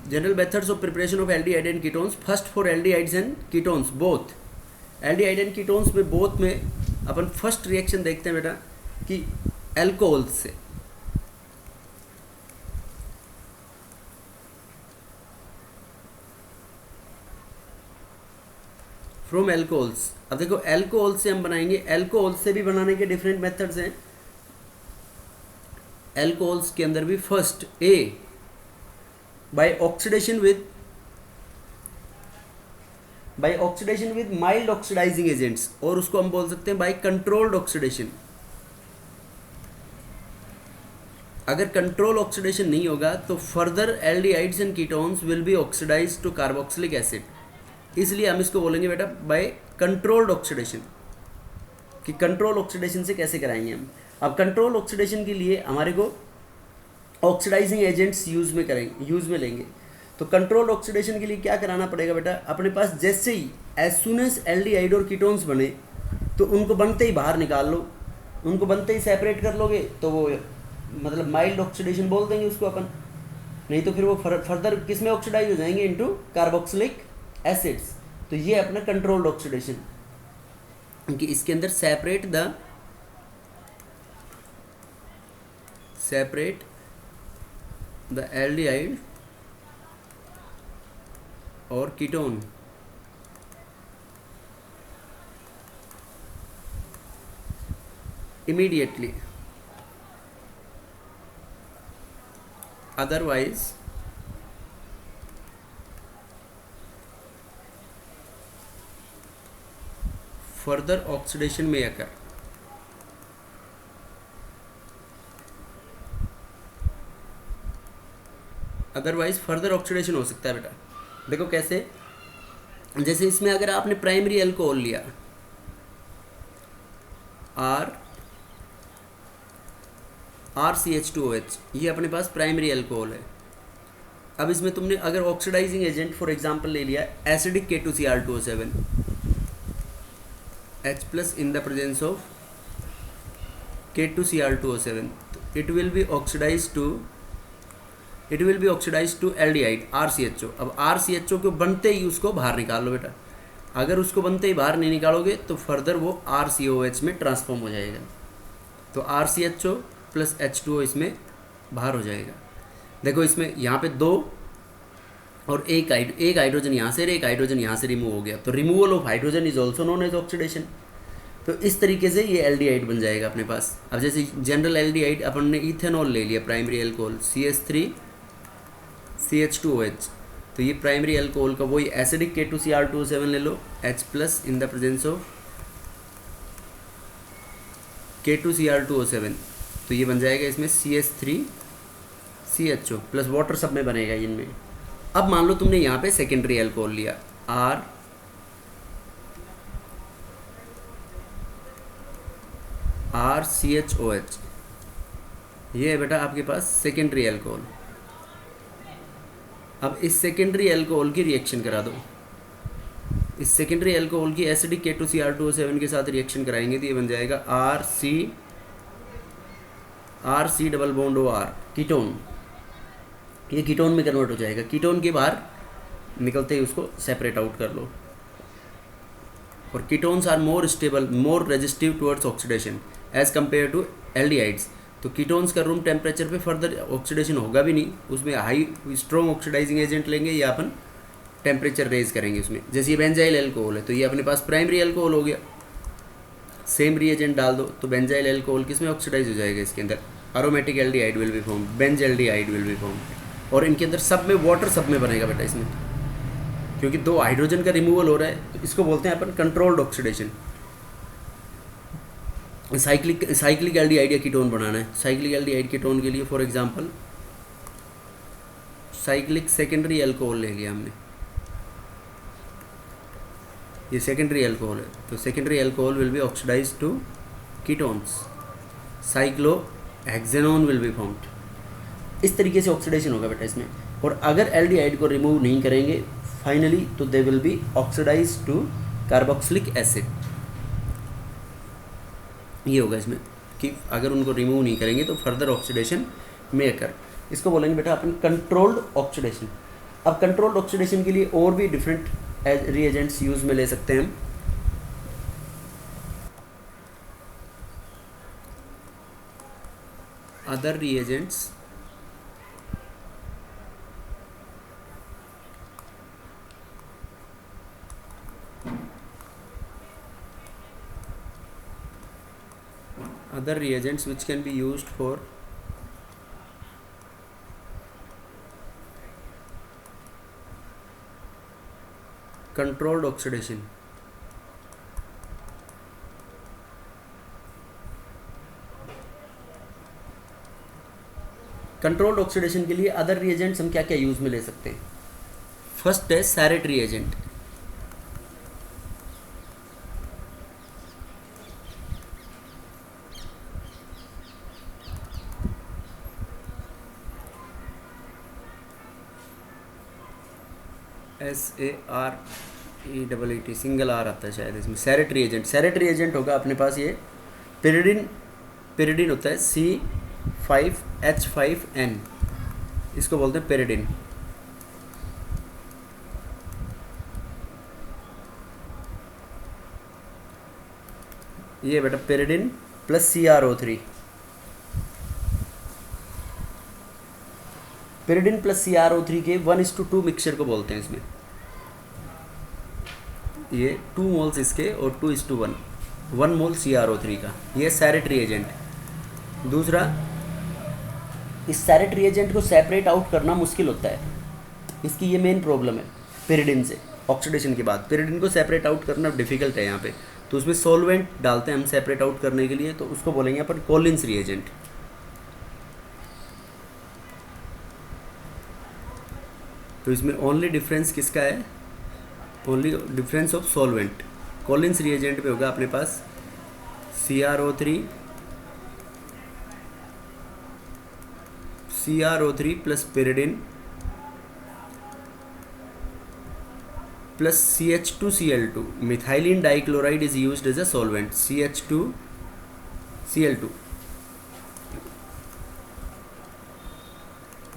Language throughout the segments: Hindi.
General methods of preparation of aldehyde and ketones, first for aldehydes and ketones both, aldehyde and ketones में बोथ में अपन फर्स्ट रिएक्शन देखते हैं बेटा कि एल्कोहल से, फ्रॉम एल्कोहल्स। अब देखो एल्कोहल से हम बनाएंगे, एल्कोहल से भी बनाने के डिफरेंट मेथड्स हैं। एल्कोहल्स के अंदर भी first A by oxidation with mild oxidising agents, और उसको हम बोल सकते हैं बाय कंट्रोल्ड ऑक्सीडेशन। अगर कंट्रोल ऑक्सीडेशन नहीं होगा तो further aldehydes and ketones will be oxidised to carboxylic acid, इसलिए हम इसको बोलेंगे बेटा बाय कंट्रोल्ड ऑक्सीडेशन, कि कंट्रोल ऑक्सीडेशन से कैसे कराएंगे हम। अब कंट्रोल ऑक्सीडेशन के लिए हमारे को ऑक्सीडाइजिंग एजेंट्स यूज में लेंगे। तो कंट्रोल ऑक्सीडेशन के लिए क्या कराना पड़ेगा बेटा, अपने पास जैसे ही एज सुन एज एल्डिहाइड और कीटोन्स बने तो उनको बनते ही बाहर निकाल लो, उनको बनते ही सेपरेट कर लोगे तो वो मतलब माइल्ड ऑक्सीडेशन बोल देंगे उसको अपन, नहीं तो फिर वो फर्दर किस में ऑक्सीडाइज हो जाएंगे, इनटू कार्बोक्सिलिक एसिड्स। तो ये अपना कंट्रोल्ड ऑक्सीडेशन, कि इसके अंदर सेपरेट द एल्डिहाइड और ketone immediately, otherwise further oxidation may occur। Otherwise further oxidation हो सकता है बेटा। देखो कैसे, जैसे इसमें अगर आपने प्राइमरी अल्कोहल लिया RCH2OH, ये अपने पास प्राइमरी अल्कोहल है। अब इसमें तुमने अगर ऑक्सीडाइजिंग एजेंट फॉर एग्जांपल ले लिया acidic K2Cr2O7 H plus in the presence of K2Cr2O7, तो it will be oxidise to aldehyde RCHO। अब RCHO को बनते ही उसको बाहर निकाल लो बेटा, अगर उसको बनते ही बाहर नहीं निकालोगे तो फर्दर वो RCOH में ट्रांसफॉर्म हो जाएगा, तो RCHO प्लस H2O इसमें बाहर हो जाएगा। देखो इसमें यहाँ पे दो और एक हाइड्रोजन यहाँ से, एक हाइड्रोजन यहाँ से रिमूव हो गया, तो removal of hydrogen is also known as oxidation. तो इस तरीके से ये एल्डिहाइड बन जाएगा अपने पास। अब जैसे जनरल एल्डिहाइड अपन ने इथेनॉल ले लिया, प्राइमरी अल्कोहल CH3CH2OH, तो ये प्राइमरी अल्कोहल का वही एसिडिक K2Cr2O7 ले लो H plus in the presence of K2Cr2O7, तो ये बन जाएगा इसमें CH3CHO प्लस वाटर सब में बनेगा इनमें। अब मान लो तुमने यहाँ पे सेकेंडरी अल्कोहल लिया RCHOH, ये है बेटा आपके पास सेकेंडरी अल्कोहल। अब इस सेकेंडरी अल्कोहल की रिएक्शन करा दो, इस सेकेंडरी अल्कोहल की एसिडिक K2Cr2O7 के साथ रिएक्शन कराएंगे तो ये बन जाएगा RC double bond OR ketone, ये कीटोन में कन्वर्ट हो जाएगा। कीटोन के बाहर निकलते ही उसको सेपरेट आउट कर लो। और ketones are more stable, more resistive towards oxidation as compare to aldehydes. तो कीटोन्स का रूम टेम्परेचर पे फर्दर ऑक्सीडेशन होगा भी नहीं, उसमें हाई स्ट्रॉन्ग ऑक्सीडाइजिंग एजेंट लेंगे या अपन टेम्परेचर रेज करेंगे उसमें। जैसे ये बेंजाइल अल्कोहल है तो ये अपने पास प्राइमरी अल्कोहल हो गया, सेम रिएजेंट डाल दो तो बेंजाइल अल्कोहल किस में ऑक्सीडाइज हो जाएगा, इसके अंदर aromatic aldehyde will be form, Benz aldehyde will be form, और इनके अंदर सब में वाटर सब में बनेगा बेटा इसमें, क्योंकि दो हाइड्रोजन का रिमूवल हो रहा है। तो इसको बोलते हैं अपन कंट्रोल्ड ऑक्सीडेशन। साइक्लिक एल्डिहाइड या कीटोन बनाना है, साइक्लिक एल्डिहाइड कीटोन के लिए for example cyclic secondary alcohol ले लिया हमने, ये सेकेंडरी अल्कोहल है, तो secondary alcohol will be oxidise to ketones, cyclohexanone will be formed. इस तरीके से ऑक्सीडेशन होगा बेटा इसमें। और अगर एल्डिहाइड को रिमूव नहीं करेंगे फाइनली तो they will be oxidise to carboxylic acid. ये होगा इसमें कि अगर उनको रिमूव नहीं करेंगे तो फर्दर ऑक्सीडेशन में अकर, इसको बोलेंगे बेटा अपन कंट्रोल्ड ऑक्सीडेशन। अब कंट्रोल्ड ऑक्सीडेशन के लिए और भी डिफरेंट रिएजेंट्स यूज में ले सकते हैं हम। Other reagents which can be used for controlled oxidation. Controlled oxidation के लिए अदर रिएजेंट्स हम क्या क्या यूज में ले सकते हैं? फर्स्ट है Sarett reagent. SARET, single R आता है शायद इसमें। सैरेट रिएजेंट, सैरेट रिएजेंट होगा अपने पास ये पेरिडिन होता है C5H5N, इसको बोलते हैं पेरिडिन। ये बेटा pyridine plus CrO3, pyridine plus CrO3 के 1:2 मिक्सचर को बोलते हैं इसमें। ये 2 मोल्स इसके और 2:1, 1 मोल CrO3 का, ये सैरेट रिएजेंट। दूसरा, इस सैरेट रिएजेंट को सेपरेट आउट करना मुश्किल होता है, इसकी ये मेन प्रॉब्लम है पेरिडिन से। ऑक्सीडेशन के बाद पेरिडिन को सेपरेट आउट करना डिफिकल्ट है यहाँ पे, तो उसमें सॉल्वेंट डालते हैं हम सेपरेट आउट करने के लिए, तो उसको बोलेंगे अपन कॉलिन्स रिएजेंट। तो इसमें ओनली डिफरेंस किसका है? Only difference of solvent. Collins reagent पे होगा अपने पास CrO3 plus pyridine plus CH2Cl2, methylene dichloride is used as a solvent, CH2Cl2,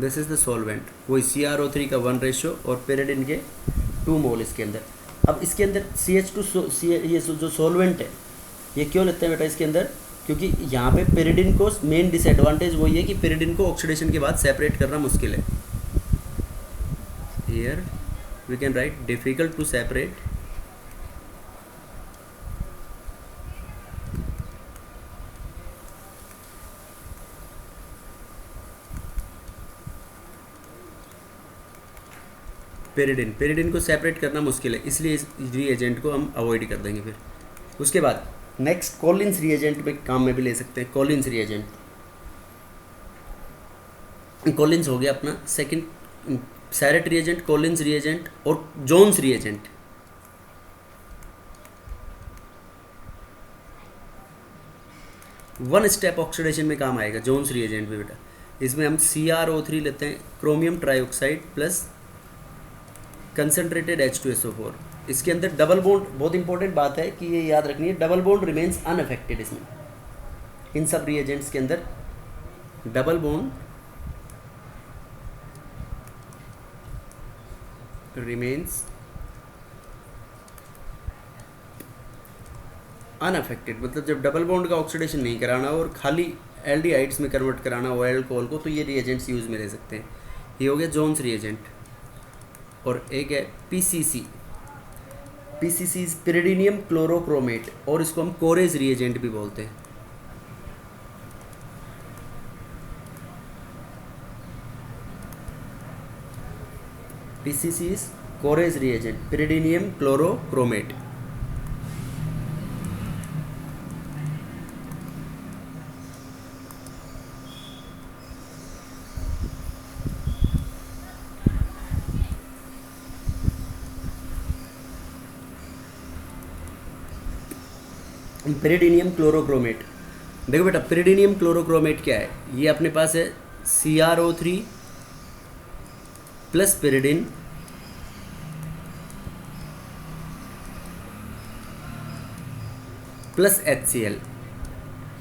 this is the solvent. वही CrO3 का 1 और पेरिडिन के 2 मोल इसके अंदर। अब इसके अंदर CH2 ये जो सॉल्वेंट है ये क्यों लेते हैं बेटा इसके अंदर? क्योंकि यहाँ पे पेरिडिन को मेन डिसएडवांटेज वही है कि पेरिडिन को ऑक्सीडेशन के बाद सेपरेट करना मुश्किल है। Here we can write difficult to separate pyridine को सेपरेट करना मुश्किल है, इसलिए इस रिएजेंट को हम अवॉइड कर देंगे। फिर उसके बाद नेक्स्ट कॉलिन्स रिएजेंट में काम में भी ले सकते हैं। कॉलिन्स रिएजेंट, कॉलिन्स हो गया अपना second, Sarett reagent, Collins reagent और Jones reagent. One step oxidation में काम आएगा जोन्स रिएजेंट में बेटा। इसमें हम CrO3 लेते हैं, chromium trioxide plus concentrated H2SO4। इसके अंदर डबल बॉन्ड, बहुत इंपॉर्टेंट बात है कि ये याद रखनी है, डबल बॉन्ड रिमेन्स अनअफेक्टेड। इसमें इन सब रिएजेंट्स के अंदर डबल बॉन्ड रिमेन्स अनअफेक्टेड, मतलब जब डबल बॉन्ड का ऑक्सीडेशन नहीं कराना और खाली एल्डिहाइड्स में कन्वर्ट कराना हो अल्कोहल को, तो ये रिएजेंट्स यूज में ले सकते हैं। ये हो गया जोन्स रिएजेंट। और एक है PCC इज पेरिडिनियम क्लोरोक्रोमेट, और इसको हम कोरेज रिएजेंट भी बोलते हैं। PCC is Corey's reagent, pyridinium chlorochromate. Pyridinium chlorochromate, देखो बेटा पेरिडिनियम क्लोरोक्रोमेट क्या है? ये अपने पास है CrO3 plus pyridine plus HCl,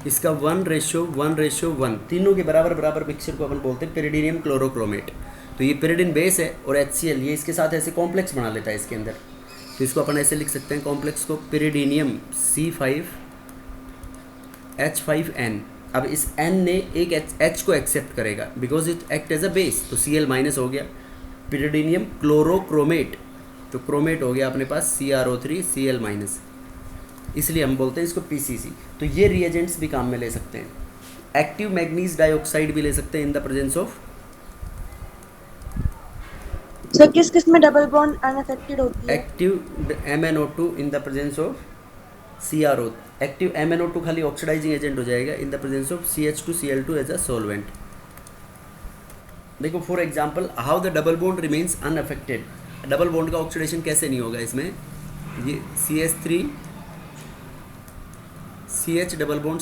इसका 1:1:1, तीनों के बराबर बराबर मिक्सचर को अपन बोलते हैं पेरिडिनियम क्लोरोक्रोमेट। तो ये pyridine बेस है और HCl ये इसके साथ ऐसे कॉम्प्लेक्स बना लेता है इसके अंदर, तो इसको अपन ऐसे लिख सकते हैं कॉम्प्लेक्स को pyridinium C5H5N। अब इस N ने एक H को एक्सेप्ट करेगा because it act as a base, तो Cl माइनस हो गया, pyridinium क्लोरोक्रोमेट, तो क्रोमेट हो गया अपने पास CrO3 Cl माइनस, इसलिए हम बोलते हैं इसको PCC। तो ये रिएजेंट्स भी काम में ले सकते हैं। एक्टिव मैग्नीज डाइऑक्साइड भी ले सकते हैं in the presence of. Sir किस किस में डबल बॉन्ड अनअफेक्टेड होती है? Active MnO2 in the presence of CrO। Active MnO2 खाली ऑक्सीडाइजिंग एजेंट हो जाएगा in the presence of CH2Cl2 as a solvent. देखो for example how the double bond remains unaffected. Double bond का ऑक्सीडेशन कैसे नहीं होगा इसमें, ये CH3 CH double bond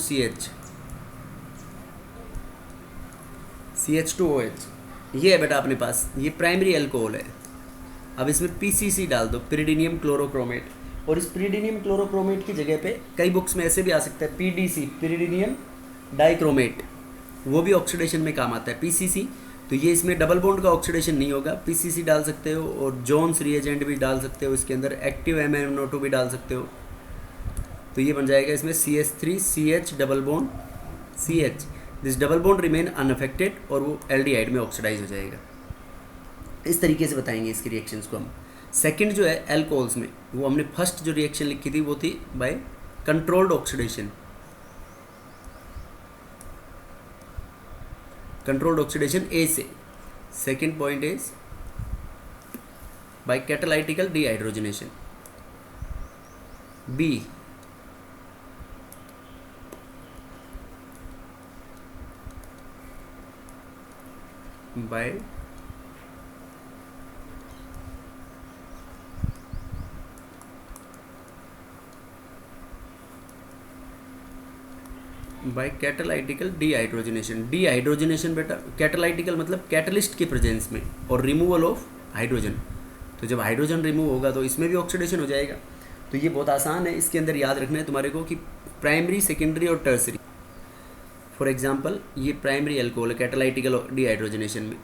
CH2OH, ये है बेटा अपने पास, ये प्राइमरी अल्कोहल है। अब इसमें PCC डाल दो, pyridinium क्लोरोक्रोमेट, और इस pyridinium क्लोरोक्रोमेट की जगह पे कई बुक्स में ऐसे भी आ सकता है PDC pyridinium डाइक्रोमेट, वो भी ऑक्सीडेशन में काम आता है PCC। तो ये इसमें डबल बॉन्ड का ऑक्सीडेशन नहीं होगा, PCC डाल सकते हो, और जोन्स रिएजेंट भी डाल सकते हो इसके अंदर, एक्टिव MnO2 भी डाल सकते हो, तो ये बन जाएगा इसमें CH3 CH double bond CH, this double bond remain unaffected, और वो एल्डिहाइड में ऑक्सीडाइज हो जाएगा। इस तरीके से बताएंगे इसकी रिएक्शंस को हम। सेकंड जो है एल्कोहल्स में, वो हमने फर्स्ट जो रिएक्शन लिखी थी वो थी by controlled oxidation. Controlled oxidation A से। Second point is by catalytical dehydrogenation. B by catalytical dehydrogenation. Dehydrogenation बेटा कैटालाइटिकल मतलब कैटलिस्ट के प्रेजेंस में, और रिमूवल ऑफ हाइड्रोजन। तो जब हाइड्रोजन रिमूव होगा तो इसमें भी ऑक्सीडेशन हो जाएगा। तो ये बहुत आसान है, इसके अंदर याद रखना है तुम्हारे को कि प्राइमरी सेकेंडरी और टर्सरी। फॉर एग्जांपल ये प्राइमरी अल्कोहल है कैटालाइटिकल डिहाइड्रोजनेशन में,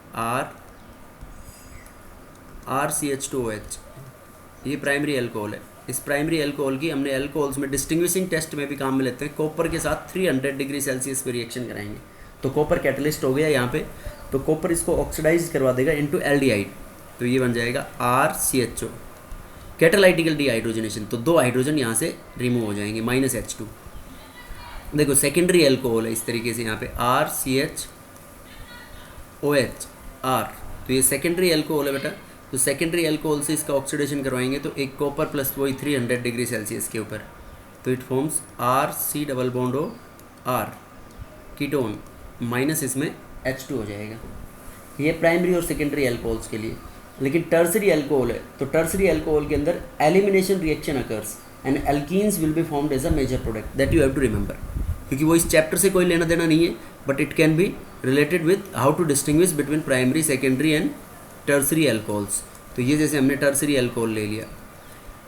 RCH2OH, ये प्राइमरी अल्कोहल है। इस प्राइमरी अल्कोहल की हमने अल्कोहल्स में डिस्टिंग्विशिंग टेस्ट में भी काम में लेते हैं, कॉपर के साथ 300 डिग्री सेल्सियस पे रिएक्शन कराएंगे, तो कॉपर कैटलिस्ट हो गया यहाँ पे, तो कॉपर इसको ऑक्सीडाइज करवा देगा इनटू एल्डिहाइड, तो ये बन जाएगा RCHO, कैटालाइटिकल डिहाइड्रोजनेशन। तो 2 हाइड्रोजन यहाँ से रिमूव हो जाएंगे, -H2। देखो सेकेंडरी अल्कोहल है इस तरीके से यहाँ पे RCHOH R, तो ये सेकेंडरी अल्कोहल है बेटा। तो सेकेंडरी अल्कोहल से इसका ऑक्सीडेशन करवाएंगे तो एक कॉपर प्लस वही 300 डिग्री सेल्सियस के ऊपर, तो it forms RC double bond O R ketone, minus इसमें H2 हो जाएगा। ये प्राइमरी और सेकेंडरी अल्कोहल्स के लिए। लेकिन टर्सरी अल्कोहल है, तो टर्सरी अल्कोहल के अंदर elimination reaction occurs and alkenes will be formed as a major product, that you have to remember, क्योंकि वो इस चैप्टर से कोई लेना देना नहीं है, but it can be related with how to distinguish between primary secondary and tertiary alcohols. तो ये जैसे हमने टर्सरी अल्कोहल ले लिया,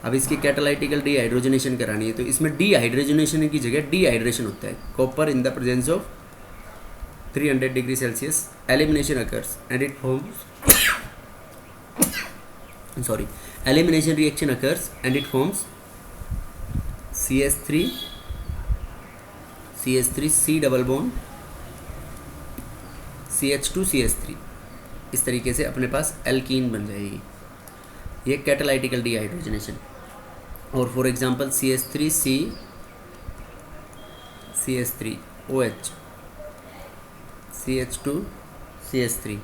अब इसकी कैटालाइटिकल डिहाइड्रोजनेशन करानी है, तो इसमें डिहाइड्रोजनेशन की जगह डिहाइड्रेशन होता है, copper in the presence of 300 degree Celsius, elimination occurs and it forms elimination reaction occurs and it forms CH3 C double bond CH2CH3, इस तरीके से अपने पास एल्कीन बन जाएगी, ये कैटालाइटिकल डिहाइड्रोजनेशन। और for example CH3C CH3OH CH2CH3,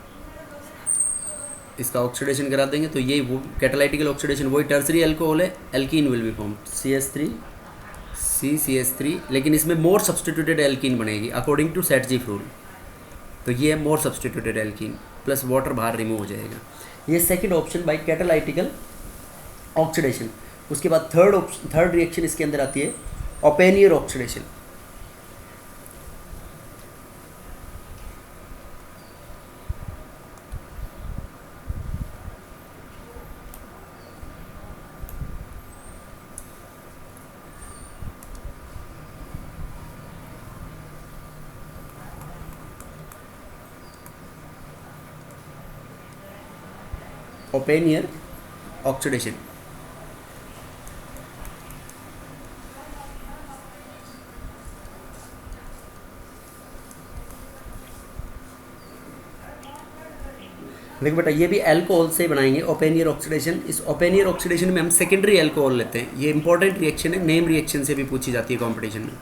इसका ऑक्सीडेशन करा देंगे तो ये वो कैटालाइटिकल ऑक्सीडेशन, वही टर्सरी अल्कोहल है, alkene will be form CH3 लेकिन इसमें मोर सब्सटीट्यूटेड एल्कीन बनेगी अकॉर्डिंग टू सेटजीफ रूल, तो ये more substituted alkene plus water बाहर रिमूव हो जाएगा। ये सेकंड ऑप्शन बाय कैटालाइटिकल ऑक्सीडेशन। उसके बाद थर्ड रिएक्शन इसके अंदर आती है ओपेनियर ऑक्सीडेशन। ओपेनियर ऑक्सीडेशन। देखो बेटा ये भी अल्कोहल से बनाएंगे ओपेनियर ऑक्सीडेशन। इस ओपेनियर ऑक्सीडेशन में हम सेकेंडरी अल्कोहल लेते हैं। ये इंपॉर्टेंट रिएक्शन है, नेम रिएक्शन से भी पूछी जाती है कंपटीशन में।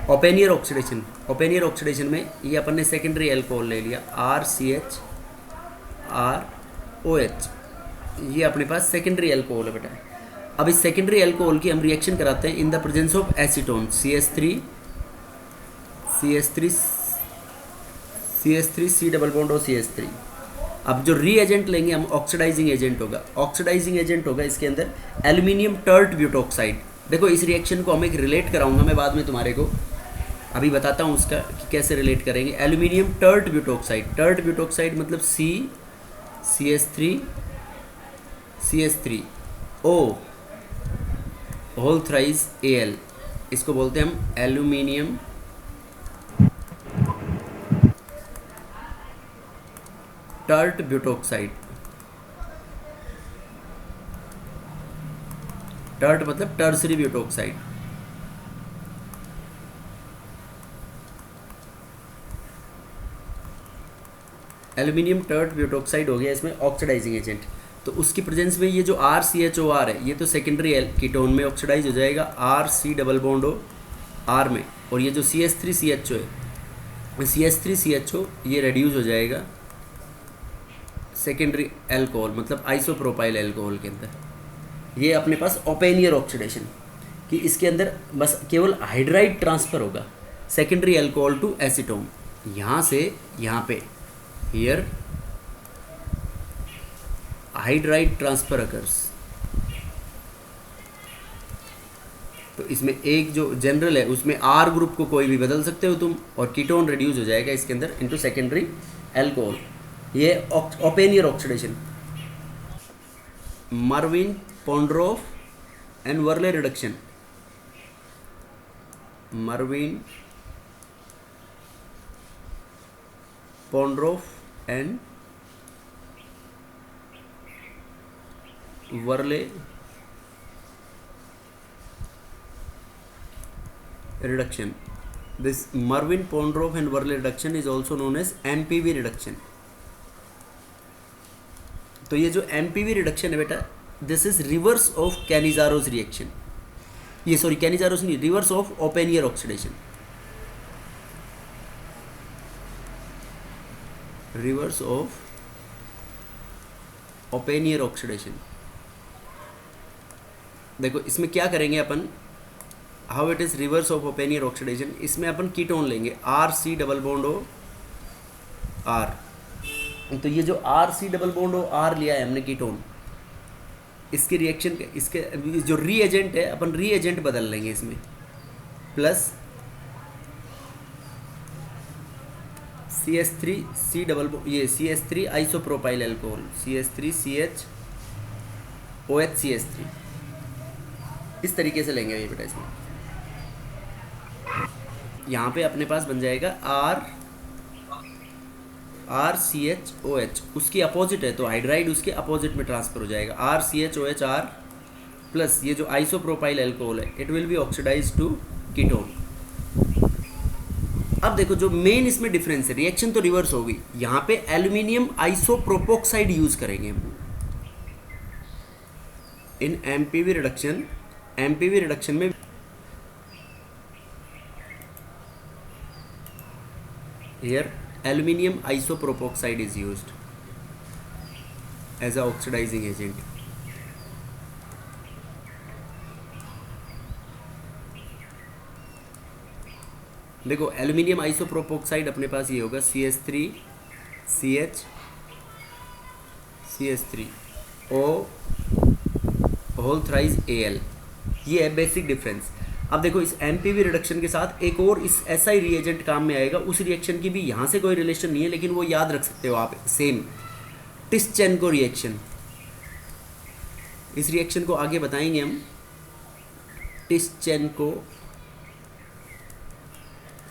ओपेनियर ऑक्सीडेशन, ओपेनियर ऑक्सीडेशन में ये अपन ने सेकेंडरी अल्कोहल ले लिया RCH ROH, ये अपने पास सेकेंडरी अल्कोहल है बेटा। अब इस सेकेंडरी अल्कोहल की हम रिएक्शन कराते हैं in the presence of acetone CH3 C double bond और CH3। अब जो रीएजेंट लेंगे हम ऑक्सीडाइजिंग एजेंट होगा, ऑक्सीडाइजिंग एजेंट होगा इसके अंदर एल्यूमिनियम टर्ट ब्यूटोक्साइड। देखो इस रिएक्शन को हम एक रिलेट कराऊंगा मैं बाद में तुम्हारे को, अभी बताता हूँ उसका कि कैसे रिलेट करेंगे। एल्यूमिनियम टर्ट ब्यूटोक्साइड मतलब CH3 O whole thrice Al, इसको बोलते हैं हम एल्यूमिनियम टर्ट ब्यूटोक्साइड। टर्ट मतलब tertiary butoxide. Aluminium tert butoxide हो गया इसमें ऑक्सीडाइजिंग एजेंट। तो उसकी प्रेजेंस में ये जो RCHOR है ये तो सेकेंडरी कीटोन में ऑक्सीडाइज हो जाएगा RC double bond O R में, और ये जो CH3CHO है CH3CHO ये रेड्यूस हो जाएगा सेकेंडरी अल्कोहल मतलब आइसोप्रोपाइल अल्कोहल के अंदर। ये अपने पास ओपेनियर ऑक्सीडेशन कि इसके अंदर बस केवल हाइड्राइड ट्रांसफ़र होगा सेकेंडरी अल्कोहल टू एसीटोन, यहाँ से यहाँ पे हियर हाइड्राइड ट्रांसफर अकर्स। तो इसमें एक जो जनरल है उसमें R ग्रुप को कोई भी बदल सकते हो तुम, और कीटोन रिड्यूस हो जाएगा इसके अंदर इनटू सेकेंडरी अल्कोहल। ये Oppenauer oxidation. Meerwein Ponndorf and Verley reduction, Meerwein Ponndorf and Verley reduction. This Mervin-Pondorf and Worley reduction is also known as MPV reduction. तो ये जो MPV reduction है बेटा, this is reverse of Cannizaro's reaction. ये सॉरी Cannizaro's नहीं, reverse of Openier oxidation. Reverse of Openier oxidation. देखो इसमें क्या करेंगे अपन, how it is reverse of Oppenauer oxidation. इसमें अपन कीटोन लेंगे RC double bond O R। तो ये जो RC double bond O R लिया है हमने कीटोन, इसके रिएक्शन इसके जो रीएजेंट है अपन रीएजेंट बदल लेंगे इसमें, प्लस CH3C डबल ये CH3 isopropyl alcohol CH3CH OH CH3, इस तरीके से लेंगे ये बेटा। इसमें यहाँ पे अपने पास बन जाएगा RCHOH, उसकी अपोजिट है तो हाइड्राइड उसके अपोजिट में ट्रांसफर हो जाएगा RCHOH R प्लस ये जो आइसोप्रोपाइल अल्कोहल है it will be oxidise to ketone. अब देखो जो मेन इसमें डिफरेंस है, रिएक्शन तो रिवर्स होगी, यहाँ पे एल्यूमिनियम आइसोप्रोपोक्साइड यूज करेंगे हम इन एमपीवी रिडक्शन। एमपीवी रिडक्शन में here aluminium isopropoxide is used as a oxidizing agent. देखो एल्यूमिनियम आइसोप्रोपोक्साइड अपने पास ये होगा CH3 होल थ्राइस Al, ये है बेसिक डिफरेंस। अब देखो इस एमपीवी रिडक्शन के साथ एक और इस एसआई रिएजेंट काम में आएगा, उस रिएक्शन की भी यहाँ से कोई रिलेशन नहीं है लेकिन वो याद रख सकते हो आप, सेम टिस्चेनको रिएक्शन। इस रिएक्शन को आगे बताएंगे हम, Tishchenko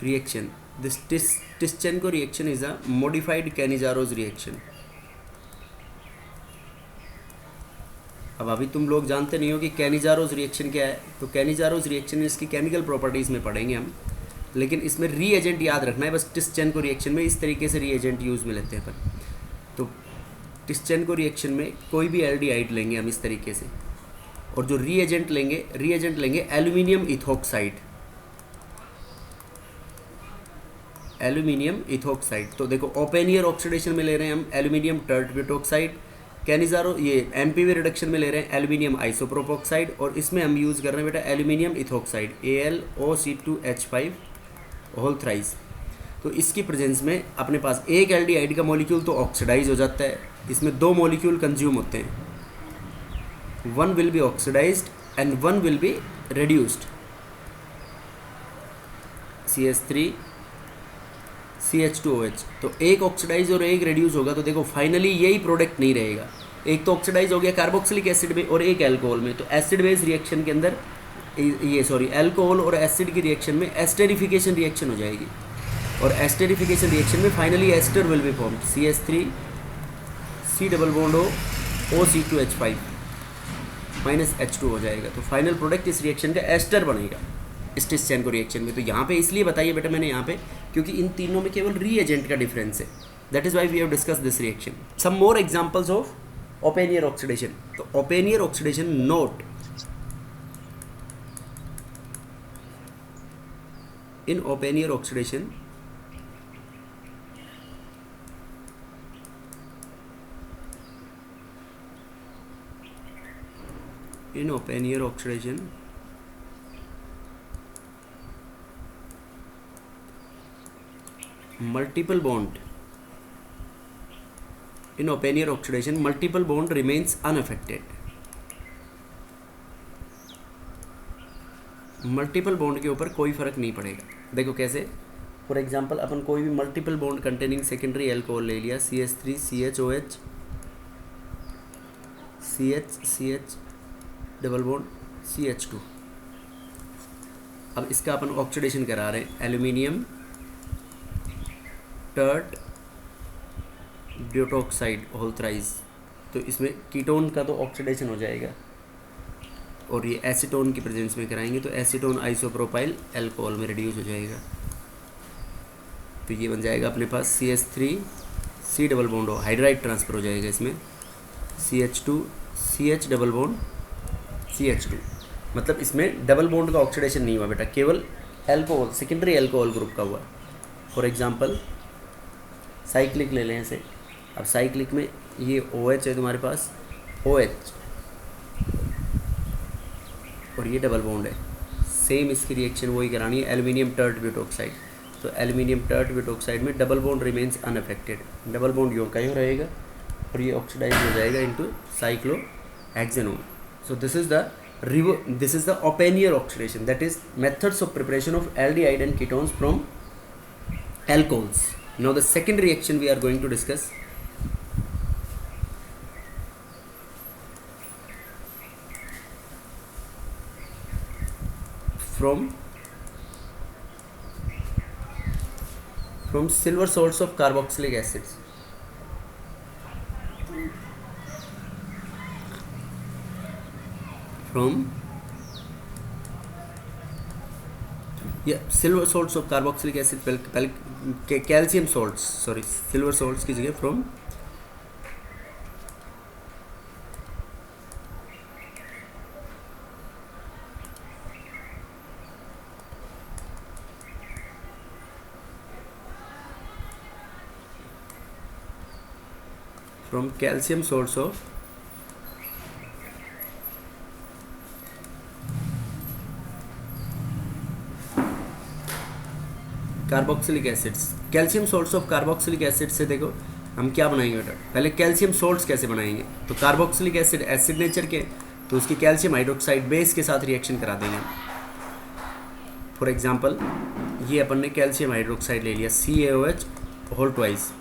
reaction. This Tishchenko reaction is a modified Cannizzaro's reaction. अब अभी तुम लोग जानते नहीं हो कि कैनिजारोस रिएक्शन क्या है, तो कैनिजारोस रिएक्शन इसकी केमिकल प्रॉपर्टीज़ में पढ़ेंगे हम, लेकिन इसमें रीएजेंट याद रखना है बस। टिस्चेनको रिएक्शन में इस तरीके से रीएजेंट यूज़ में लेते हैं अपन। तो टिस्चेनको रिएक्शन में कोई भी एल्डिहाइड लेंगे हम इस तरीके से, और जो रीएजेंट लेंगे एल्यूमिनियम इथोक्साइड, एल्यूमिनियम इथोक्साइड। तो देखो ओपन ईयर ऑक्सीडेशन में ले रहे हैं हम एल्यूमिनियम टर्ट ब्यूटोक्साइड, कैनिजारो ये एमपीवी रिडक्शन में ले रहे हैं एल्यूमिनियम आइसोप्रोपोक्साइड, और इसमें हम यूज़ कर रहे हैं बेटा aluminium ethoxide AlOC2H5 whole thrice. तो इसकी प्रेजेंस में अपने पास एक एल्डिहाइड का मॉलिक्यूल तो ऑक्सीडाइज हो जाता है, इसमें दो मॉलिक्यूल कंज्यूम होते हैं, one will be oxidised and one will be reduced, CH3 CH2OH। तो एक ऑक्सीडाइज और एक रिड्यूस होगा, तो देखो फाइनली यही प्रोडक्ट नहीं रहेगा, एक तो ऑक्सीडाइज हो गया कार्बोक्सिलिक एसिड में और एक अल्कोहल में। तो एसिड बेस रिएक्शन के अंदर अल्कोहल और एसिड की रिएक्शन में एस्टरिफिकेशन रिएक्शन हो जाएगी, और एस्टरिफिकेशन रिएक्शन में finally ester will be formed, CH3 C++OC2H5 -H2 हो जाएगा। तो फाइनल प्रोडक्ट इस रिएक्शन का एस्टर बनेगा इस टिस्चेनको रिएक्शन में। तो यहाँ पे इसलिए बताइए बेटा मैंने यहाँ पे, क्योंकि इन तीनों में केवल रीएजेंट का डिफरेंस है, that is why we have discuss this reaction. Some more examples of Oppenauer oxidation. तो Oppenauer oxidation note in open year oxidation multiple bond remains unaffected। Multiple bond के ऊपर कोई फर्क नहीं पड़ेगा। देखो कैसे, फॉर एग्जांपल अपन कोई भी multiple bond containing secondary alcohol ले लिया, CH3 CHOH CH double bond CH2। अब इसका अपन ऑक्सीडेशन करा रहे हैं aluminium tert butoxide whole thrice. तो इसमें कीटोन का तो ऑक्सीडेशन हो जाएगा, और ये एसीटोन की प्रेजेंस में कराएंगे तो एसीटोन आइसोप्रोपाइल अल्कोहल में रिड्यूस हो जाएगा। तो ये बन जाएगा अपने पास CH3 C double bond hydride transfer हो जाएगा इसमें, CH2 CH double bond CH2। मतलब इसमें डबल बॉन्ड का ऑक्सीडेशन नहीं हुआ बेटा, केवल अल्कोहल सेकेंडरी अल्कोहल ग्रुप का हुआ। फॉर एग्जांपल साइक्लिक ले लें ऐसे। अब साइक्लिक में ये OH है तुम्हारे पास, OH, और ये डबल बॉन्ड है, सेम इसकी रिएक्शन वही करानी है एल्यूमिनियम टर्ट ब्यूटोक्साइड। तो एल्यूमिनियम टर्ट ब्यूटोक्साइड में double bond remains unaffected, double bond यूँ का यूँ रहेगा और ये ऑक्सीडाइज हो जाएगा into cyclohexanone. So this is the Oppenauer oxidation, that is methods of preparation of aldehyde and ketones from alcohols. Now the second reaction we are going to discuss from silver salts of carboxylic acids. Silver salts of carboxylic acid, calcium salts, sorry, silver salts की जगह from calcium salts of carboxylic acids. Calcium salts of carboxylic acid से देखो हम क्या बनाएंगे बेटा, पहले कैल्शियम सोल्ट्स कैसे बनाएंगे। तो कार्बोक्सिलिक एसिड एसिड नेचर के, तो उसकी कैल्शियम हाइड्रोक्साइड बेस के साथ रिएक्शन करा देंगे। फॉर एग्जांपल ये अपन ने कैल्शियम हाइड्रोक्साइड ले लिया CaOH होल ट्वाइस।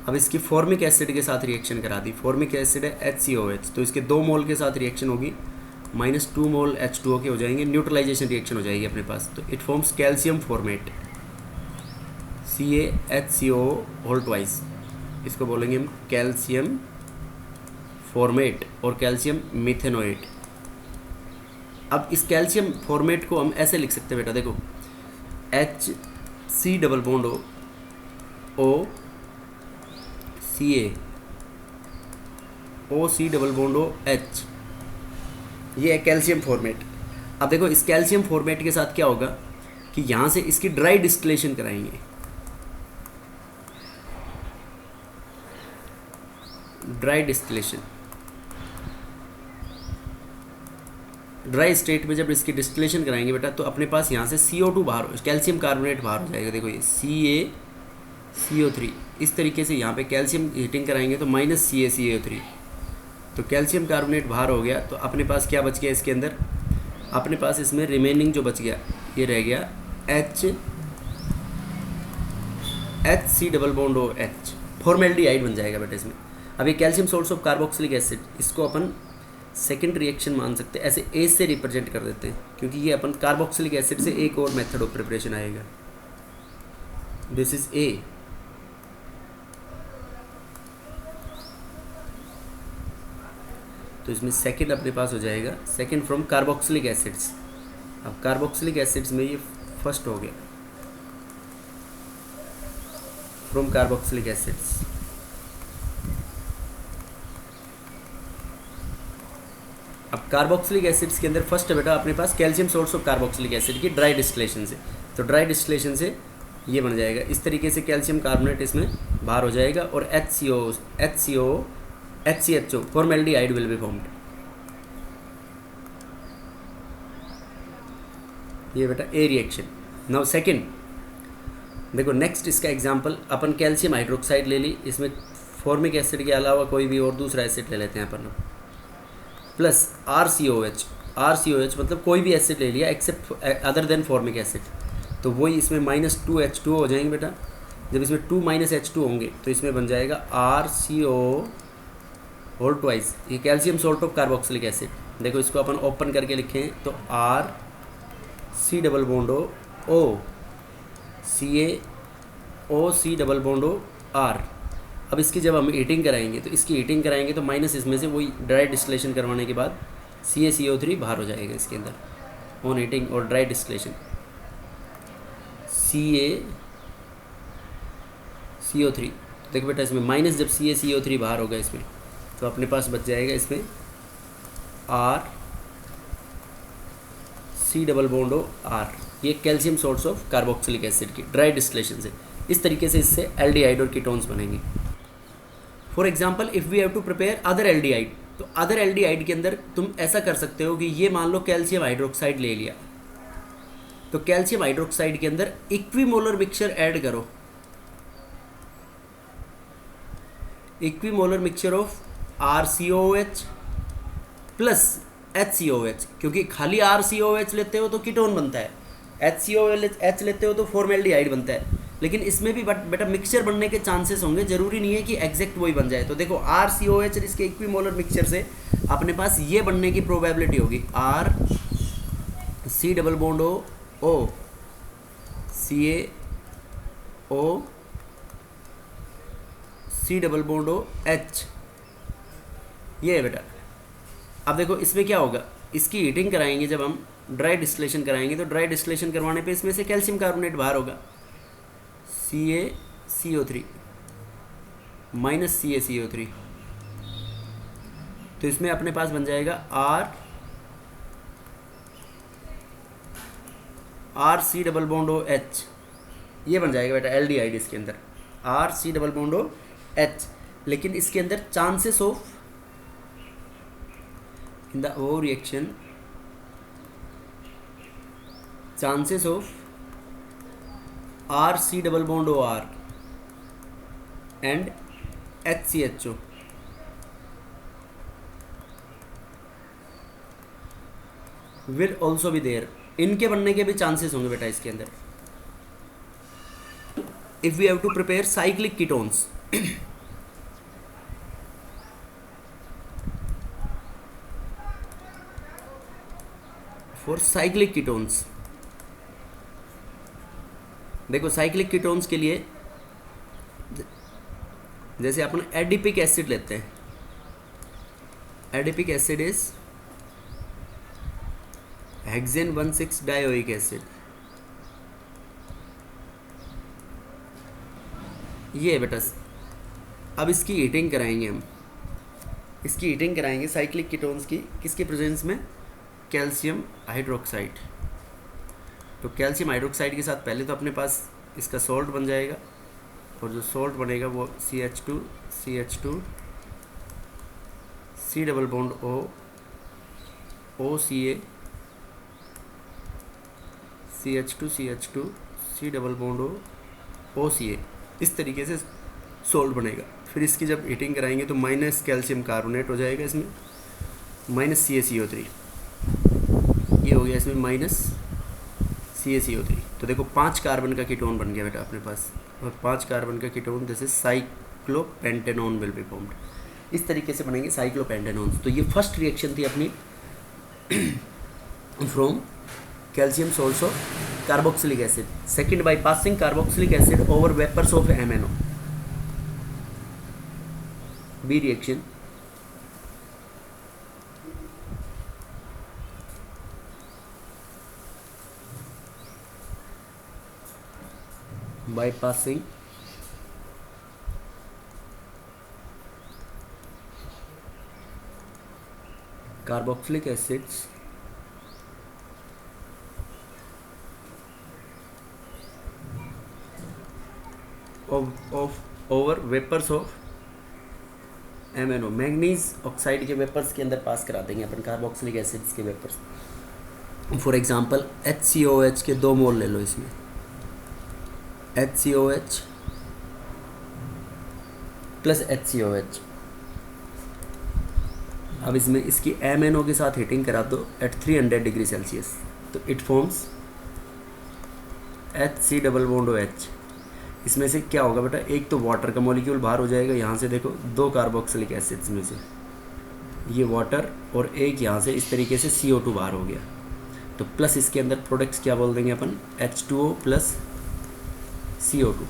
अब इसकी फॉर्मिक एसिड के साथ रिएक्शन करा दी, फॉर्मिक एसिड है HCOH, तो इसके 2 मोल के साथ रिएक्शन होगी, -2 मोल H2O के हो जाएंगे, न्यूट्रलाइजेशन रिएक्शन हो जाएगी अपने पास। तो it forms calcium formate CaHCO whole twice, इसको बोलेंगे हम कैल्शियम फॉर्मेट और कैल्शियम मिथेनोएट। अब इस कैल्शियम फॉर्मेट को हम ऐसे लिख सकते हैं बेटा, देखो H C double bond O C A O C double bond O H, ये है कैल्शियम फॉर्मेट। अब देखो इस कैल्शियम फॉर्मेट के साथ क्या होगा कि यहाँ से इसकी ड्राई डिस्टिलेशन कराएंगे। ड्राई डिस्टिलेशन, ड्राई स्टेट में जब इसकी डिस्टिलेशन कराएंगे बेटा तो अपने पास यहाँ से CO2 बाहर, कैल्शियम कार्बोनेट बाहर हो जाएगा। देखो ये CaCO3, इस तरीके से यहाँ पे कैल्शियम हीटिंग कराएंगे तो -CaCO3, तो कैल्शियम कार्बोनेट बाहर हो गया। तो अपने पास क्या बच गया इसके अंदर, अपने पास इसमें रिमेनिंग जो बच गया ये रह गया HC double bond OH, formaldehyde बन जाएगा बेटा इसमें। अब ये calcium source of carboxylic acid, इसको अपन सेकेंड रिएक्शन मान सकते हैं, ऐसे ए से रिप्रेजेंट कर देते हैं क्योंकि ये अपन कार्बोक्सिलिक एसिड से एक और मेथड ऑफ प्रिपरेशन आएगा। दिस इज ए, तो इसमें सेकेंड अपने पास हो जाएगा, सेकेंड फ्रॉम कार्बोक्सिलिक एसिड्स। अब कार्बोक्सिलिक एसिड्स में ये फर्स्ट हो गया, फ्रॉम कार्बोक्सिलिक एसिड्स। अब कार्बोक्सिलिक एसिड्स के अंदर फर्स्ट है बेटा अपने पास calcium source of carboxylic acid की ड्राई डिस्टिलेशन से, तो ड्राई डिस्टिलेशन से ये बन जाएगा इस तरीके से, कैल्शियम कार्बोनेट इसमें बाहर हो जाएगा और HCHO formaldehyde will be formed. ये बेटा ए रिएक्शन। नाउ सेकंड, देखो नेक्स्ट इसका एग्जांपल, अपन कैल्शियम हाइड्रोक्साइड ले ली, इसमें फॉर्मिक एसिड के अलावा कोई भी और दूसरा एसिड ले लेते हैं अपन, प्लस RCOH मतलब कोई भी एसिड ले लिया except other than formic acid, तो वही इसमें -2H2O हो जाएंगे बेटा। जब इसमें 2 H2 होंगे तो इसमें बन जाएगा RCO होल ट्वाइस, ये calcium salt of carboxylic acid. देखो इसको अपन ओपन करके लिखें तो RC double bond O CaOC double bond R। अब इसकी जब हम हीटिंग कराएंगे तो इसकी हीटिंग कराएंगे तो माइनस इसमें से वही ड्राई डिस्टिलेशन करवाने के बाद CaCO3 बाहर हो जाएगा इसके अंदर ऑन हीटिंग और ड्राई डिस्टिलेशन। CaCO3, देखो बेटा इसमें माइनस जब CaCO3 बाहर होगा इसमें तो अपने पास बच जाएगा इसमें RC डबल बॉन्ड R, ये calcium source of carboxylic acid की ड्राई डिस्टिलेशन से। इस तरीके से इससे एल्डिहाइड और कीटोन्स बनेंगे। For example if we have to prepare other aldehyde, तो अदर एल्डिहाइड के अंदर तुम ऐसा कर सकते हो कि ये मान लो कैल्शियम हाइड्रोक्साइड ले लिया, तो कैल्शियम हाइड्रोक्साइड के अंदर इक्विमोलर मिक्सचर ऐड करो, equimolar mixture of RCOH plus HCOH, क्योंकि खाली RCOH लेते हो तो कीटोन बनता है, HCOH लेते हो तो फॉर्मेल्डिहाइड बनता है, लेकिन इसमें भी बेटा मिक्सचर बनने के चांसेस होंगे, जरूरी नहीं है कि एग्जैक्ट वही बन जाए। तो देखो RCOH इसके इक्विमोलर मिक्सचर से अपने पास ये बनने की प्रोबेबिलिटी होगी RC double bond O CaOC double bond OH, ये है बेटा। अब देखो इसमें क्या होगा, इसकी हीटिंग कराएंगे जब हम ड्राई डिस्टिलेशन कराएंगे तो ड्राई डिस्टिलेशन करवाने पे इसमें से कैल्शियम कार्बोनेट बाहर होगा, CaCO3 -CaCO3, तो इसमें अपने पास बन जाएगा RC डबल बॉन्ड OH, ये बन जाएगा बेटा एल्डिहाइड इसके अंदर RC डबल बॉन्ड OH। लेकिन इसके अंदर chances of in the O reaction, chances of RC double bond OR and HCHO will also be there, इनके बनने के भी चांसेस होंगे बेटा इसके अंदर। if we have to prepare cyclic ketones for cyclic ketones, देखो साइक्लिक कीटोन्स के लिए जैसे अपन एडिपिक एसिड लेते हैं, adipic acid is hexane 1,6 dioic acid. ये है बेटा। अब इसकी हीटिंग कराएंगे हम, इसकी हीटिंग कराएंगे साइक्लिक कीटोन्स की, किसके प्रेजेंस में? Calcium hydroxide. तो कैल्शियम हाइड्रोक्साइड के साथ पहले तो अपने पास इसका सॉल्ट बन जाएगा, और जो सॉल्ट बनेगा वो CH2 C double bond O OCA CH2 C double bond O OCA, इस तरीके से सॉल्ट बनेगा। फिर इसकी जब हीटिंग कराएंगे तो माइनस कैल्शियम कार्बोनेट हो जाएगा इसमें, माइनस CaCO3, ये हो गया इसमें माइनस CaCO3। तो देखो 5 कार्बन का कीटोन बन गया बेटा अपने पास, और 5 कार्बन का कीटोन जैसे साइक्लोपेंटेनॉन विल बी फॉर्म्ड। इस तरीके से बनेंगे साइक्लोपेंटेनॉन्स। तो ये फर्स्ट रिएक्शन थी अपनी from calcium salts of carboxylic acid. Second, by passing carboxylic acid over vapours of MnO। B reaction, by passing carboxylic acids of over vapors of MnO, manganese oxide के वेपर्स के अंदर पास करा देंगे अपन कार्बोक्सिलिक एसिड्स के वेपर्स। फॉर एग्जांपल HCOH के 2 मोल ले लो इसमें, HCOH प्लस HCOH। अब इसमें इसकी MnO के साथ हीटिंग करा दो एट 300 डिग्री सेल्सियस, तो it forms HC double bond OH। इसमें से क्या होगा बेटा, एक तो वाटर का मॉलिक्यूल बाहर हो जाएगा, यहाँ से देखो 2 कार्बोक्सिलिक एसिड्स में से ये वाटर, और एक यहाँ से इस तरीके से CO2 बाहर हो गया। तो प्लस इसके अंदर प्रोडक्ट्स क्या बोल देंगे अपन, H2O प्लस CO2।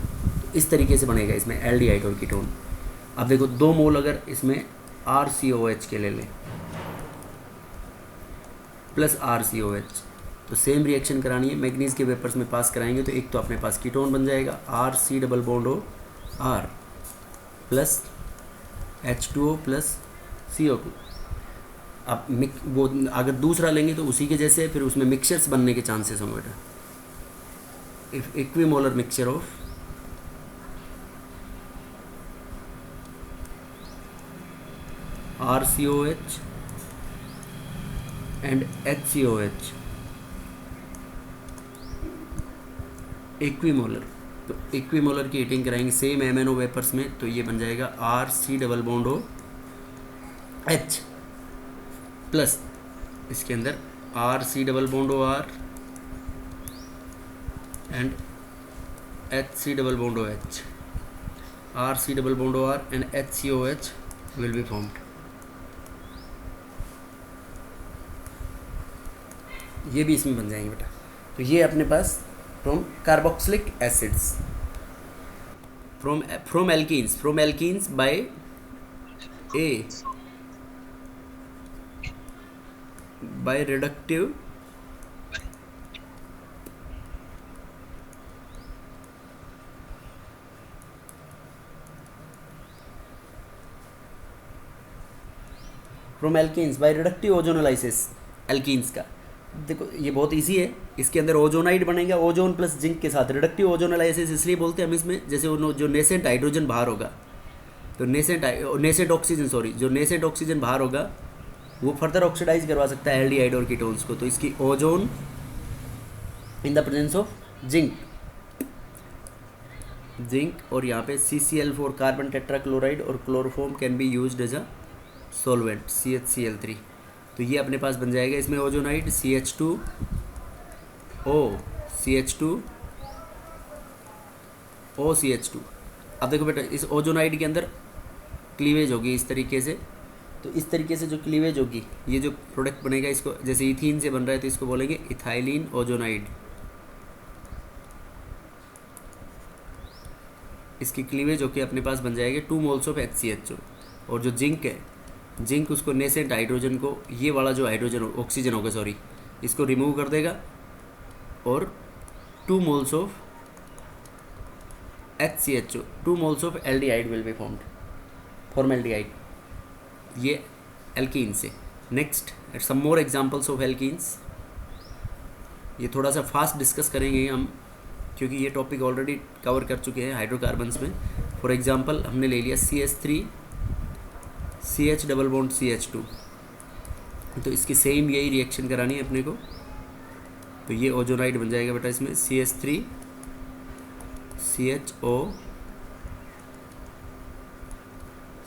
इस तरीके से बनेगा इसमें एल्डिहाइड और कीटोन। अब देखो 2 मोल अगर इसमें RCOH के ले लें प्लस RCOH, तो सेम रिएक्शन करानी है, मैग्नीज के वेपर्स में पास कराएंगे तो एक तो अपने पास कीटोन बन जाएगा RC double bond O R plus H2O plus CO2। अब वो अगर दूसरा लेंगे तो उसी के जैसे फिर उसमें मिक्सचर्स बनने के चांसेस होंगे बेटा। If equimolar mixture of RCOH and HCOH equimolar, तो इक्विमोलर की हीटिंग कराएंगे सेम MnO वेपर्स में, तो ये बन जाएगा RC double bond O H plus इसके अंदर RC double bond O R and HC double bond O H, RC double bond O R and HCOH will be formed. ये भी इसमें बन जाएंगे बेटा। तो ये अपने पास from carboxylic acids, from alkenes bye reductive ozonolysis alkenes का। देखो ये बहुत इजी है, इसके अंदर ओजोनाइड बनेगा, ओजोन प्लस जिंक के साथ। रिडक्टिव ओजोनोलाइसिस इसलिए बोलते हैं हम इसमें, जैसे जो नेसेंट हाइड्रोजन बाहर होगा, तो नेसेंट ऑक्सीजन बाहर होगा, वो फर्दर ऑक्सीडाइज करवा सकता है एल्डिहाइड और कीटोन्स को। तो इसकी ozone in the presence of zinc, और यहाँ पे CCl4 कार्बन टेट्राक्लोराइड और chloroform can be used as a solvent CHCl3। तो ये अपने पास बन जाएगा इसमें ओजोनाइड CH2O CH2। अब देखो बेटा इस ओजोनाइड के अंदर क्लीवेज होगी इस तरीके से, तो इस तरीके से जो क्लीवेज होगी, ये जो प्रोडक्ट बनेगा, इसको जैसे इथीन से बन रहा है तो इसको बोलेंगे इथाइलिन ओजोनाइड। इसकी क्लीवेज होके अपने पास बन जाएगा 2 मोल्स ऑफ HCHO। और जो जिंक है जिंक उसको नेसेंट हाइड्रोजन को, ये वाला जो हाइड्रोजन ऑक्सीजन होगा सॉरी, इसको रिमूव कर देगा और 2 moles of HCHO, 2 moles of aldehyde will be formed, formaldehyde, ये एल्कीन से। Next sum more examples of alkenes, ये थोड़ा सा फास्ट डिस्कस करेंगे हम क्योंकि ये टॉपिक ऑलरेडी कवर कर चुके हैं हाइड्रोकार्बन्स में। फॉर एग्जांपल हमने ले लिया CH3 CH double bond CH2, तो इसकी सेम यही रिएक्शन करानी है अपने को, तो ये ओजोनाइड बन जाएगा बेटा इसमें CH3 CHO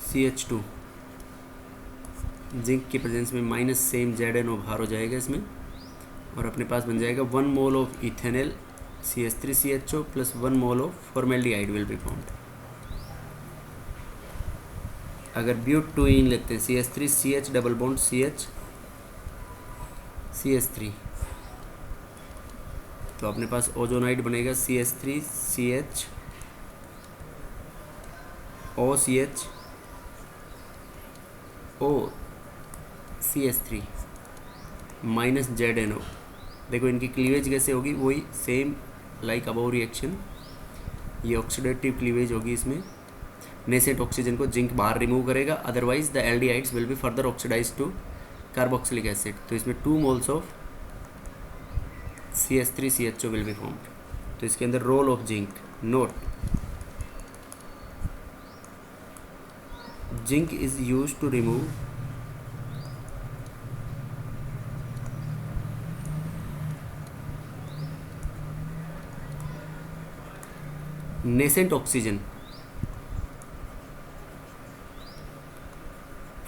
CH2, जिंक की प्रेजेंस में माइनस सेम ZNO बाहर हो जाएगा इसमें, और अपने पास बन जाएगा 1 mole of ethanol CH3 CHO plus 1 mole of formaldehyde will be formed. अगर ब्यूटूइन लेते हैं CH3 CH double bond CH CH3, तो अपने पास ओजोनाइड बनेगा CH3 CH OCH O CH3 minus ZNO। देखो इनकी क्लीवेज कैसे होगी, वही सेम लाइक अबव रिएक्शन, ये ऑक्सीडेटिव क्लीवेज होगी इसमें। नेसेंट ऑक्सीजन को जिंक बाहर रिमूव करेगा, otherwise the aldehydes will be further oxidise to carboxylic acid, तो इसमें 2 moles of CH3 CHO will be formed. तो इसके अंदर role of zinc, note zinc is used to remove nascent oxygen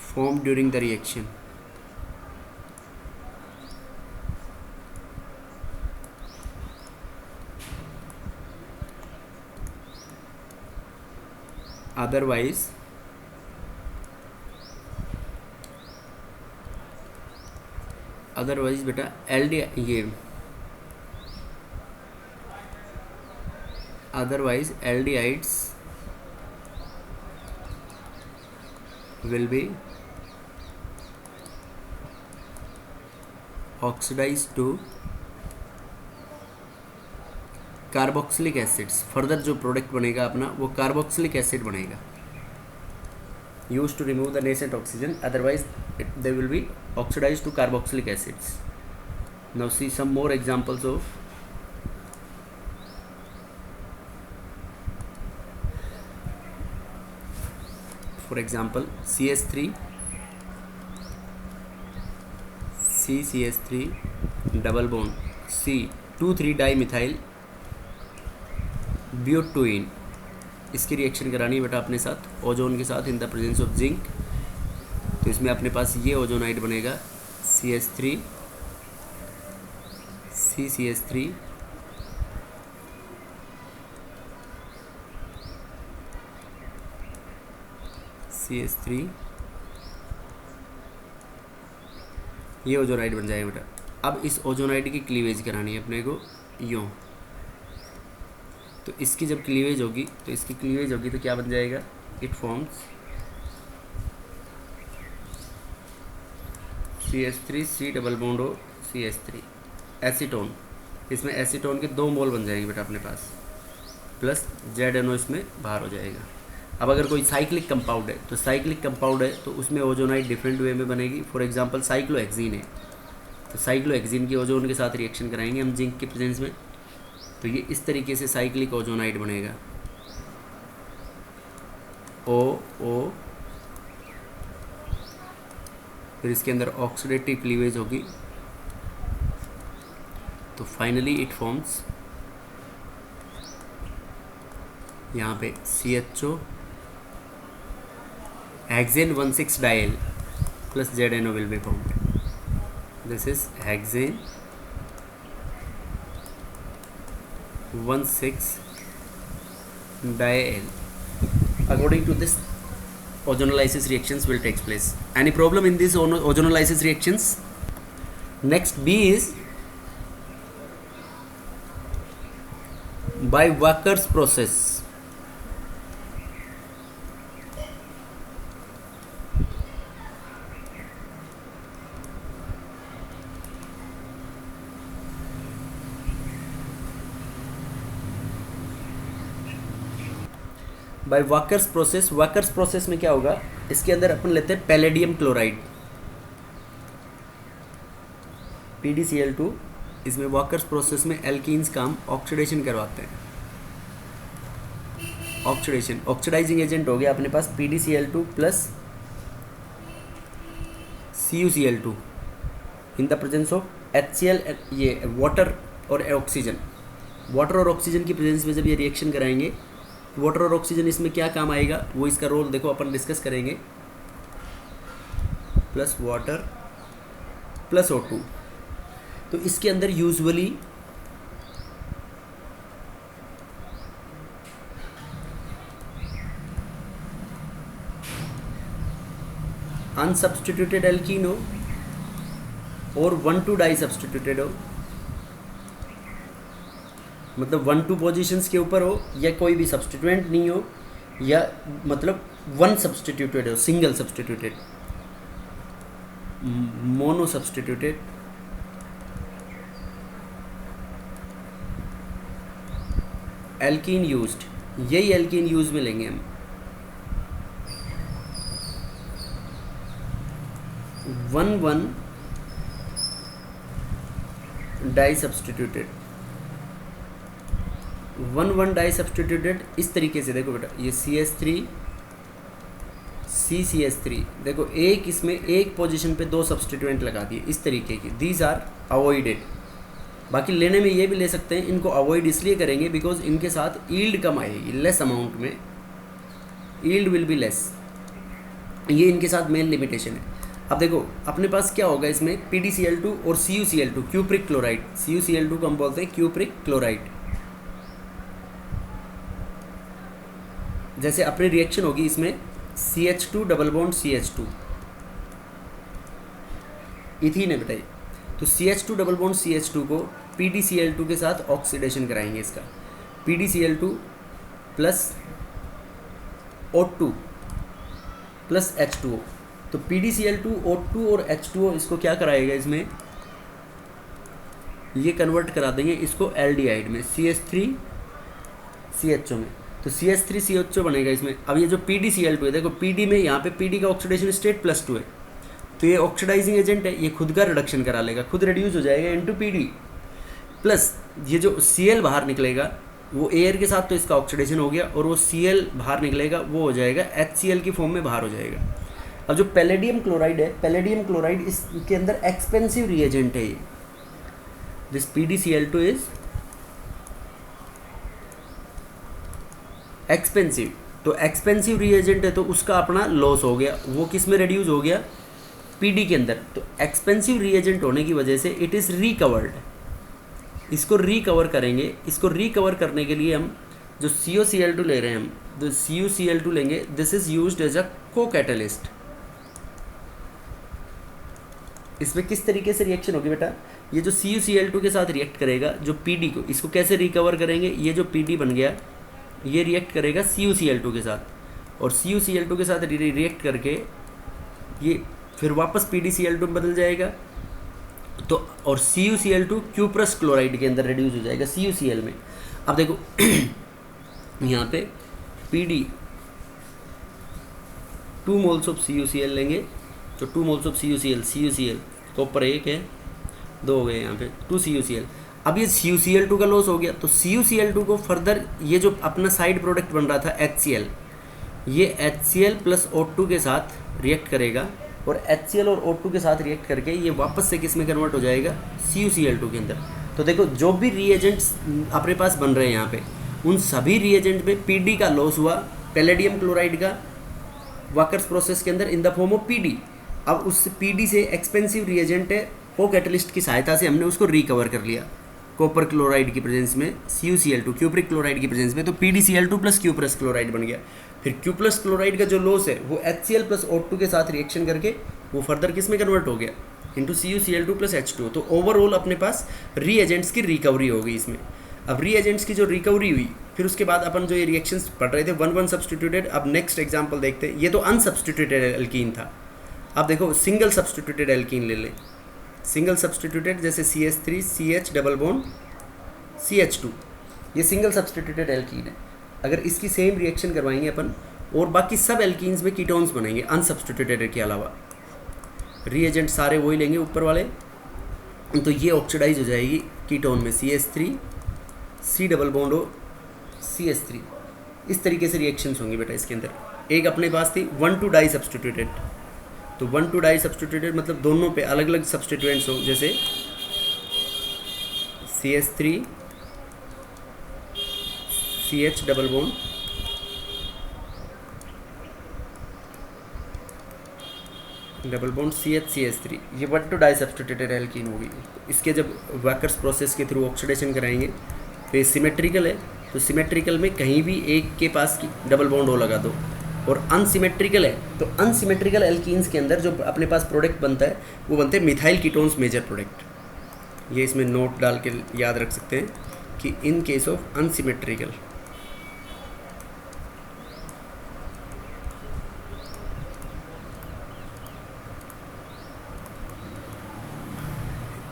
formed during the reaction. Otherwise बेटा otherwise aldehydes will be oxidized to carboxylic acids. Further जो प्रोडक्ट बनेगा अपना वो कार्बोक्सिलिक एसिड बनेगा, use to remove the nascent oxygen, otherwise they will be oxidise to carboxylic acids. Now see some more examples of for example CH3 CCH3 double bond C 2,3 dimethyl butene, इसकी रिएक्शन करानी है बेटा अपने साथ ओजोन के साथ इन द प्रेजेंस ऑफ जिंक। तो इसमें अपने पास ये ओजोनाइड बनेगा CH3 CCH3 CH3, ये ओजोनाइड बन जाएगा बेटा। अब इस ओजोनाइड की क्लीवेज करानी है अपने को यूँ, तो इसकी जब क्लीवेज होगी तो क्या बन जाएगा, it forms CH3 C double bond O CH3 acetone. इसमें एसीटोन के 2 मोल बन जाएंगे बेटा अपने पास, प्लस ZNO इसमें बाहर हो जाएगा। अब अगर कोई साइक्लिक कंपाउंड है तो उसमें ओजोनाइड डिफरेंट वे में बनेगी। फॉर एग्जांपल साइक्लोहेक्सीन है, तो साइक्लोहेक्सीन की ओजोन के साथ रिएक्शन कराएंगे हम जिंक के प्रेजेंस में, तो ये इस तरीके से साइक्लिक ओजोनाइड बनेगा O, फिर इसके अंदर ऑक्सीडेटिव क्लीवेज होगी, तो फाइनली इट फॉर्म्स यहाँ पे CHO hexane 1,6 dial plus ZNO will be formed. This is hexane 1,6 dial. According to this, ozonolysis reactions will take place. Any problem in these ozonolysis reactions? Next, B is by Walker's process. By Walker's process. Walker's process में क्या होगा, इसके अंदर अपन लेते हैं पैलेडियम क्लोराइड PdCl2, इसमें वाकर्स प्रोसेस में एल्कीन्स काम ऑक्सीडेशन करवाते हैं। ऑक्सीडेशन, ऑक्सीडाइजिंग एजेंट हो गया अपने पास PdCl2 plus CuCl2 in the presence of HCl, ये वाटर और ऑक्सीजन। वाटर और ऑक्सीजन की प्रेजेंस में जब ये रिएक्शन कराएंगे, वाटर और ऑक्सीजन इसमें क्या काम आएगा, वो इसका रोल देखो अपन डिस्कस करेंगे। प्लस वाटर प्लस O2, तो इसके अंदर यूजुअली अनसब्स्टिट्यूटेड एल्कीन हो और 1,2 डाई सब्स्टिट्यूटेड हो, मतलब 1,2 पोजीशंस के ऊपर हो, या कोई भी सब्स्टिट्यूएंट नहीं हो, या मतलब 1 सब्स्टिट्यूटेड हो, single substituted, mono substituted, alkene used, यही एल्कीन यूज में लेंगे हम। 1,1 डाई सब्स्टिट्यूटेड, 1,1 डाई सब्स्टिट्यूटेड इस तरीके से देखो बेटा, ये CH3 CCH3, देखो एक इसमें एक पोजीशन पे 2 सब्स्टिट्यूएंट लगा दिए इस तरीके की, दीज आर अवॉइडेड। बाकी लेने में ये भी ले सकते हैं, इनको अवॉइड इसलिए करेंगे बिकॉज इनके साथ ईल्ड कम आएगी, लेस अमाउंट में ईल्ड विल बी लेस, ये इनके साथ मेन लिमिटेशन है। अब देखो अपने पास क्या होगा इसमें, PdCl2 और CuCl2, क्यूप्रिक क्लोराइड, CuCl2 को हम बोलते हैं क्यूप्रिक क्लोराइड। जैसे अपनी रिएक्शन होगी इसमें CH2 double bond CH2, ethene है बताइए, तो CH2 डबल बॉन्ड CH2 को PdCl2 के साथ ऑक्सीडेशन कराएंगे इसका, PdCl2 plus O2 plus H2O, तो PdCl2 O2 और H2O इसको क्या कराएगा, इसमें ये कन्वर्ट करा देंगे इसको एल्डिहाइड में, CH3 CHO में, तो CH3 CHO बनेगा इसमें। अब ये जो PdCl2 है, देखो PD में, यहाँ पे PD का ऑक्सीडेशन स्टेट +2 है, तो ये ऑक्सीडाइजिंग एजेंट है, ये खुद का रिडक्शन करा लेगा, खुद रिड्यूस हो जाएगा इनटू PD, प्लस ये जो Cl बाहर निकलेगा वो एयर के साथ तो इसका ऑक्सीडेशन हो गया, और वो Cl बाहर निकलेगा वो हो जाएगा HCl की फॉर्म में बाहर हो जाएगा। अब जो पैलेडियम क्लोराइड है, पैलेडियम क्लोराइड इसके अंदर एक्सपेंसिव रिएजेंट है, ये दिस PdCl2 इज एक्सपेंसिव, तो एक्सपेंसिव रिएजेंट है तो उसका अपना लॉस हो गया, वो किस में रिड्यूस हो गया, PD के अंदर। तो एक्सपेंसिव रिएजेंट होने की वजह से इट इज़ रिकवर्ड, इसको रिकवर करेंगे। इसको रिकवर करने के लिए हम जो CuCl2 ले रहे हैं, हम जो CuCl2 लेंगे, this is used as a co catalyst. इसमें किस तरीके से रिएक्शन होगी बेटा, ये जो CuCl2 के साथ रिएक्ट करेगा, जो PD को, इसको कैसे रिकवर करेंगे, ये जो PD बन गया ये रिएक्ट करेगा CuCl2 के साथ, और CuCl2 के साथ रिएक्ट करके ये फिर वापस PdCl2 में बदल जाएगा, तो और CuCl2 क्यूप्रस क्लोराइड के अंदर रिड्यूस हो जाएगा CuCl में। अब देखो यहाँ पे PD 2 मोल्स ऑफ CuCl लेंगे, तो 2 मोल्स ऑफ CuCl कॉपर 1 है, 2 हो गए यहाँ पे 2 CuCl। अब ये CuCl2 का लॉस हो गया, तो CuCl2 को फर्दर ये जो अपना साइड प्रोडक्ट बन रहा था HCl, ये HCl प्लस O2 के साथ रिएक्ट करेगा, और HCl और O2 के साथ रिएक्ट करके ये वापस से किस में कन्वर्ट हो जाएगा, CuCl2 के अंदर। तो देखो जो भी रिएजेंट्स अपने पास बन रहे हैं यहाँ पे, उन सभी रिएजेंट में PD का लॉस हुआ, पैलेडियम क्लोराइड का वाकर्स प्रोसेस के अंदर in the form of PD। अब उस PD से एक्सपेंसिव रिएजेंट है, को कैटलिस्ट की सहायता से हमने उसको रिकवर कर लिया, कॉपर क्लोराइड की प्रेजेंस में, CuCl2 क्यूप्रिक क्लोराइड की प्रेजेंस में, तो PdCl2 प्लस क्यूप्रस क्लोराइड बन गया। फिर क्यूप्लस क्लोराइड का जो लॉस है वो HCl प्लस O2 के साथ रिएक्शन करके वो फर्दर किस में कन्वर्ट हो गया, इंटू CuCl2 प्लस H2। तो ओवरऑल अपने पास रीएजेंट्स की रिकवरी हो गई इसमें। अब रीएजेंट्स की जो रिकवरी हुई, फिर उसके बाद अपन जो ये रिएक्शंस पढ़ रहे थे 1,1 सब्स्टिट्यूटेड। अब नेक्स्ट एग्जांपल देखते हैं, ये तो अनसब्स्टिट्यूटेड एल्कीन था। अब देखो सिंगल सब्स्टिट्यूटेड एल्कीन ले लें, सिंगल सब्स्टिट्यूटेड जैसे CH3 CH double bond CH2, ये सिंगल सब्स्टिट्यूटेड एल्कीन है। अगर इसकी सेम रिएक्शन करवाएंगे अपन और बाकी सब एल्कीन्स में कीटोन्स बनेंगे अनसब्स्टिट्यूटेड के अलावा, रिएजेंट सारे वही लेंगे ऊपर वाले, तो ये ऑक्सीडाइज हो जाएगी कीटोन में CH3 C डबल बॉन्ड हो CH3। इस तरीके से रिएक्शंस होंगी बेटा इसके अंदर। एक अपने पास थी 1,2 डाई सब्स्टिट्यूटेड, तो 1,2 डाई सब्स्टिट्यूटेड मतलब दोनों पे अलग अलग सब्स्टिट्यूएंट्स हो, जैसे CH3 CH double bond CH3, ये 1,2 डाई सब्स्टिट्यूटेड एल्कीन होगी। इसके जब वैकर्स प्रोसेस के थ्रू ऑक्सीडेशन कराएंगे तो ये सिमेट्रिकल है, तो सिमेट्रिकल में कहीं भी एक के पास डबल बॉन्ड हो लगा दो, और अनसिमेट्रिकल है तो अनसिमेट्रिकल एल्कीन्स के अंदर जो अपने पास प्रोडक्ट बनता है वो बनते हैं मिथाइल कीटोन्स मेजर प्रोडक्ट। ये इसमें नोट डाल के याद रख सकते हैं कि in case of unsymmetrical,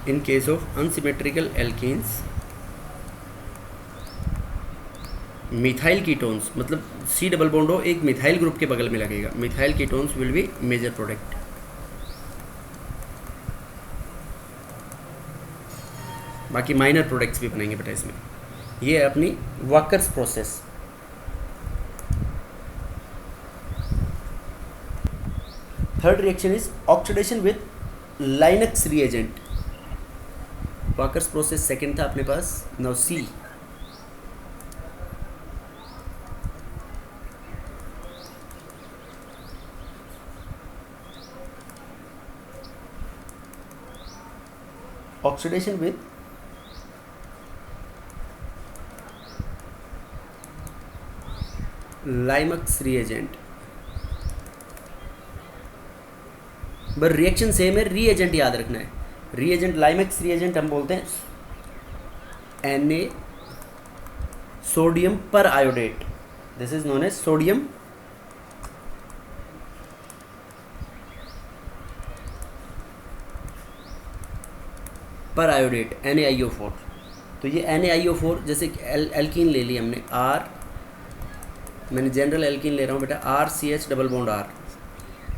in case of unsymmetrical alkenes methyl ketones मतलब C डबल बॉन्ड हो एक मिथाइल ग्रुप के बगल में लगेगा, methyl ketones will be major product. बाकी माइनर प्रोडक्ट्स भी बनेंगे बेटा इसमें। ये है अपनी Wacker's process. Third reaction is oxidation with Lemieux reagent. Wacker's process second था अपने पास। Now see, oxidation with Lemieux reagent, पर रिएक्शन सेम है, रीएजेंट याद रखना है। रीएजेंट लाइमक्स रीएजेंट हम बोलते हैं Na sodium periodate, this is known as sodium periodate NaIO4। तो ये NaIO4 जैसे एल्कीन ले ली हमने R, मैंने जनरल एल्कीन ले रहा हूँ बेटा RCH डबल बॉन्ड R,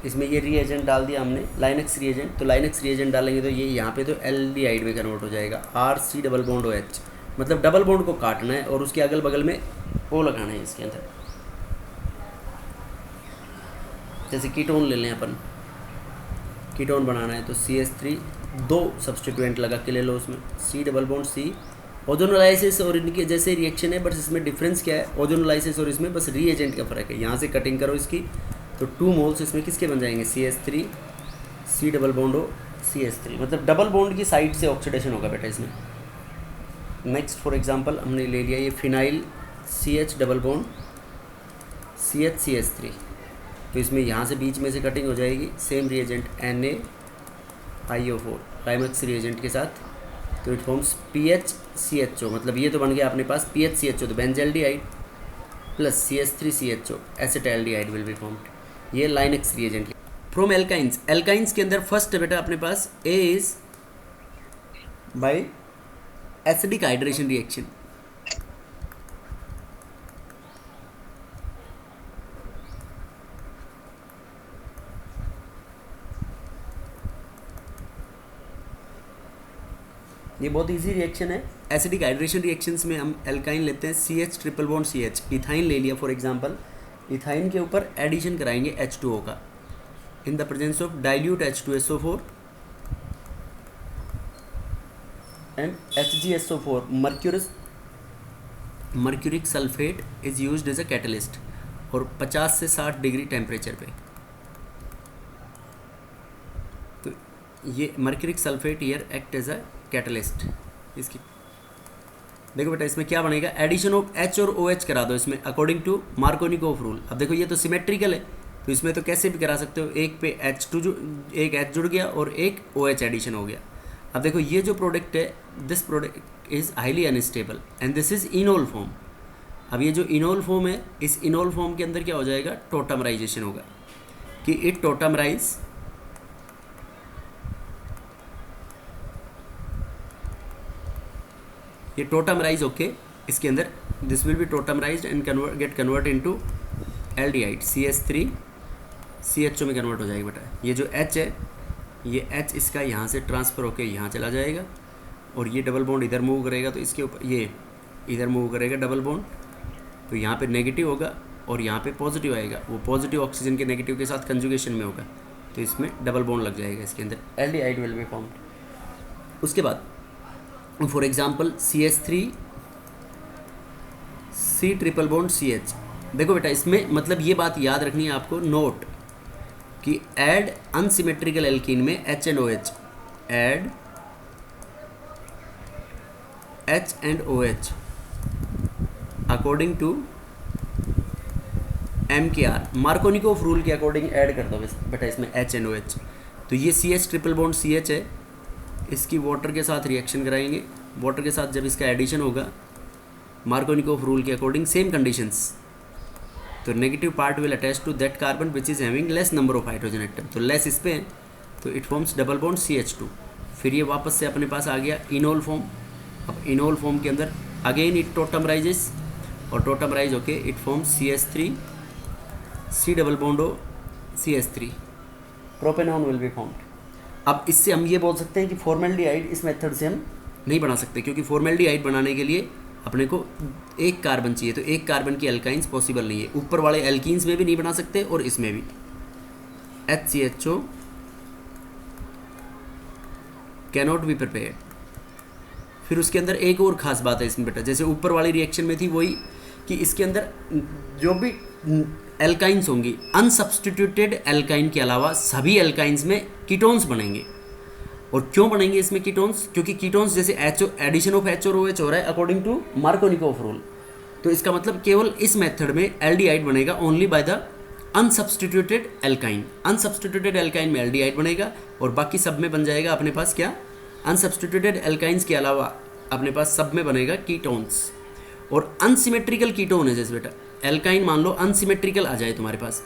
इसमें ये रीएजेंट डाल दिया हमने लाइनक्स रीएजेंट, तो लाइनक्स रीएजेंट डालेंगे तो ये यहाँ पे तो एल्डिहाइड में कन्वर्ट हो जाएगा RC डबल बॉन्ड OH, मतलब डबल बॉन्ड को काटना है और उसके अगल बगल में O लगाना है इसके अंदर। जैसे कीटोन ले लें अपन, कीटोन बनाना है तो CH3 दो सब्स्टिट्यूएंट लगा के ले लो उसमें C double bond C। Ozonolysis और इनके जैसे रिएक्शन है, बट इसमें डिफरेंस क्या है, ओजोनोलाइसिस और इसमें बस रीएजेंट का फ़र्क है। यहाँ से कटिंग करो इसकी तो 2 मोल्स इसमें किसके बन जाएंगे CH3 C डबल बॉन्ड हो CH3, मतलब डबल बॉन्ड की साइड से ऑक्सीडेशन होगा बेटा इसमें। नेक्स्ट फॉर एग्जांपल हमने ले लिया ये phenyl CH double bond CH3, तो इसमें यहाँ से बीच में से कटिंग हो जाएगी, सेम रिएजेंट NaIO4 लाइमक्स रिएजेंट के साथ, तो इट फॉर्म्स PHCHO, मतलब ये तो बन गया अपने पास PHCHO, तो benzaldehyde plus CH3CHO acetaldehyde will be formed. ये Lemieux reagent. From alkynes, alkynes के अंदर फर्स्ट है बेटा अपने पास A is by acidic hydration reaction. ये बहुत इजी रिएक्शन है। एसिडिक हाइड्रेशन रिएक्शंस में हम एल्काइन लेते हैं CH triple bond CH, ethyne ले लिया फॉर एग्जांपल, इथाइन के ऊपर एडिशन कराएंगे H2O का in the presence of dilute H2SO4 and HgSO4। Mercuric sulphate is used as a catalyst और 50 से 60 डिग्री टेम्परेचर पे। तो ये mercuric sulphate here act as a catalyst. इसकी देखो बेटा इसमें क्या बनेगा, एडिशन ऑफ H और OH करा दो इसमें अकॉर्डिंग टू मार्कोनिकोव रूल। अब देखो ये तो सिमेट्रिकल है, तो इसमें तो कैसे भी करा सकते हो, एक पे एक H जुड़ गया और एक OH एडिशन हो गया। अब देखो ये जो प्रोडक्ट है, this product is highly unstable and this is enol form. अब ये जो इनोल फॉर्म है, इस इनोल फॉर्म के अंदर क्या हो जाएगा, टोटामराइजेशन होगा कि इट टोटामराइज ये टोटामराइज होके इसके अंदर this will be tautomerized and get convert into aldehyde CH3 CHO में कन्वर्ट हो जाएगा बेटा। ये जो H है ये H इसका यहाँ से ट्रांसफ़र होकर यहाँ चला जाएगा और ये डबल बॉन्ड इधर मूव करेगा तो इसके ऊपर ये इधर मूव करेगा डबल बॉन्ड, तो यहाँ पे नेगेटिव होगा और यहाँ पे पॉजिटिव आएगा, वो पॉजिटिव ऑक्सीजन के नेगेटिव के साथ कंजुगेशन में होगा तो इसमें डबल बॉन्ड लग जाएगा इसके अंदर, एल्डिहाइड विल बी फॉर्म्ड। उसके बाद for example CH3 C triple bond CH। देखो बेटा इसमें मतलब ये बात याद रखनी है आपको, नोट कि ऐड अनसिमेट्रिकल एल्कीन में H and OH, add H and OH according to MKR Markovnikov rule के अकॉर्डिंग ऐड कर दो बेटा इसमें H एंड OH। तो ये CH ट्रिपल बॉन्ड CH है, इसकी वाटर के साथ रिएक्शन कराएंगे, वाटर के साथ जब इसका एडिशन होगा मार्कोनिकोव रूल के अकॉर्डिंग सेम कंडीशंस, तो negative part will attach to that carbon which is having less number of hydrogen atom, तो लेस इस पे है तो it forms double bond CH2। फिर ये वापस से अपने पास आ गया इनोल फॉर्म। अब इनोल फॉर्म के अंदर अगेन इट टोटमराइजेस और टोटमराइज होके it forms CH3 C double bond O CH3, propanone will be formed. अब इससे हम ये बोल सकते हैं कि फॉर्मेल्डिहाइड इस मेथड से हम नहीं बना सकते, क्योंकि फॉर्मेल्डिहाइड बनाने के लिए अपने को एक कार्बन चाहिए, तो एक कार्बन की एल्काइंस पॉसिबल नहीं है। ऊपर वाले एल्कीन्स में भी नहीं बना सकते और इसमें भी HCHO कैनॉट बी प्रिपेयर्ड। फिर उसके अंदर एक और ख़ास बात है इसमें बेटा, जैसे ऊपर वाली रिएक्शन में थी वही कि इसके अंदर जो भी एल्काइंस होंगी अनसब्स्टिट्यूटेड एल्काइन के अलावा सभी एल्काइंस में कीटोन्स बनेंगे। और क्यों बनेंगे इसमें कीटोन्स? क्योंकि कीटोन्स जैसे HO एडिशन ऑफ H और OH हो रहा है अकॉर्डिंग टू मार्कोनिकोव रूल, तो इसका मतलब केवल इस मेथड में एल्डिहाइड बनेगा only by the unsubstituted alkyne. Unsubstituted alkyne में एल्डिहाइड बनेगा और बाकी सब में बन जाएगा अपने पास क्या, अनसब्स्टिट्यूटेड एल्काइंस के अलावा अपने पास सब में बनेगा कीटोन्स। और अनसिमेट्रिकल कीटोन है, जैसे बेटा एल्काइन मान लो अनसिमेट्रिकल आ जाए तुम्हारे पास,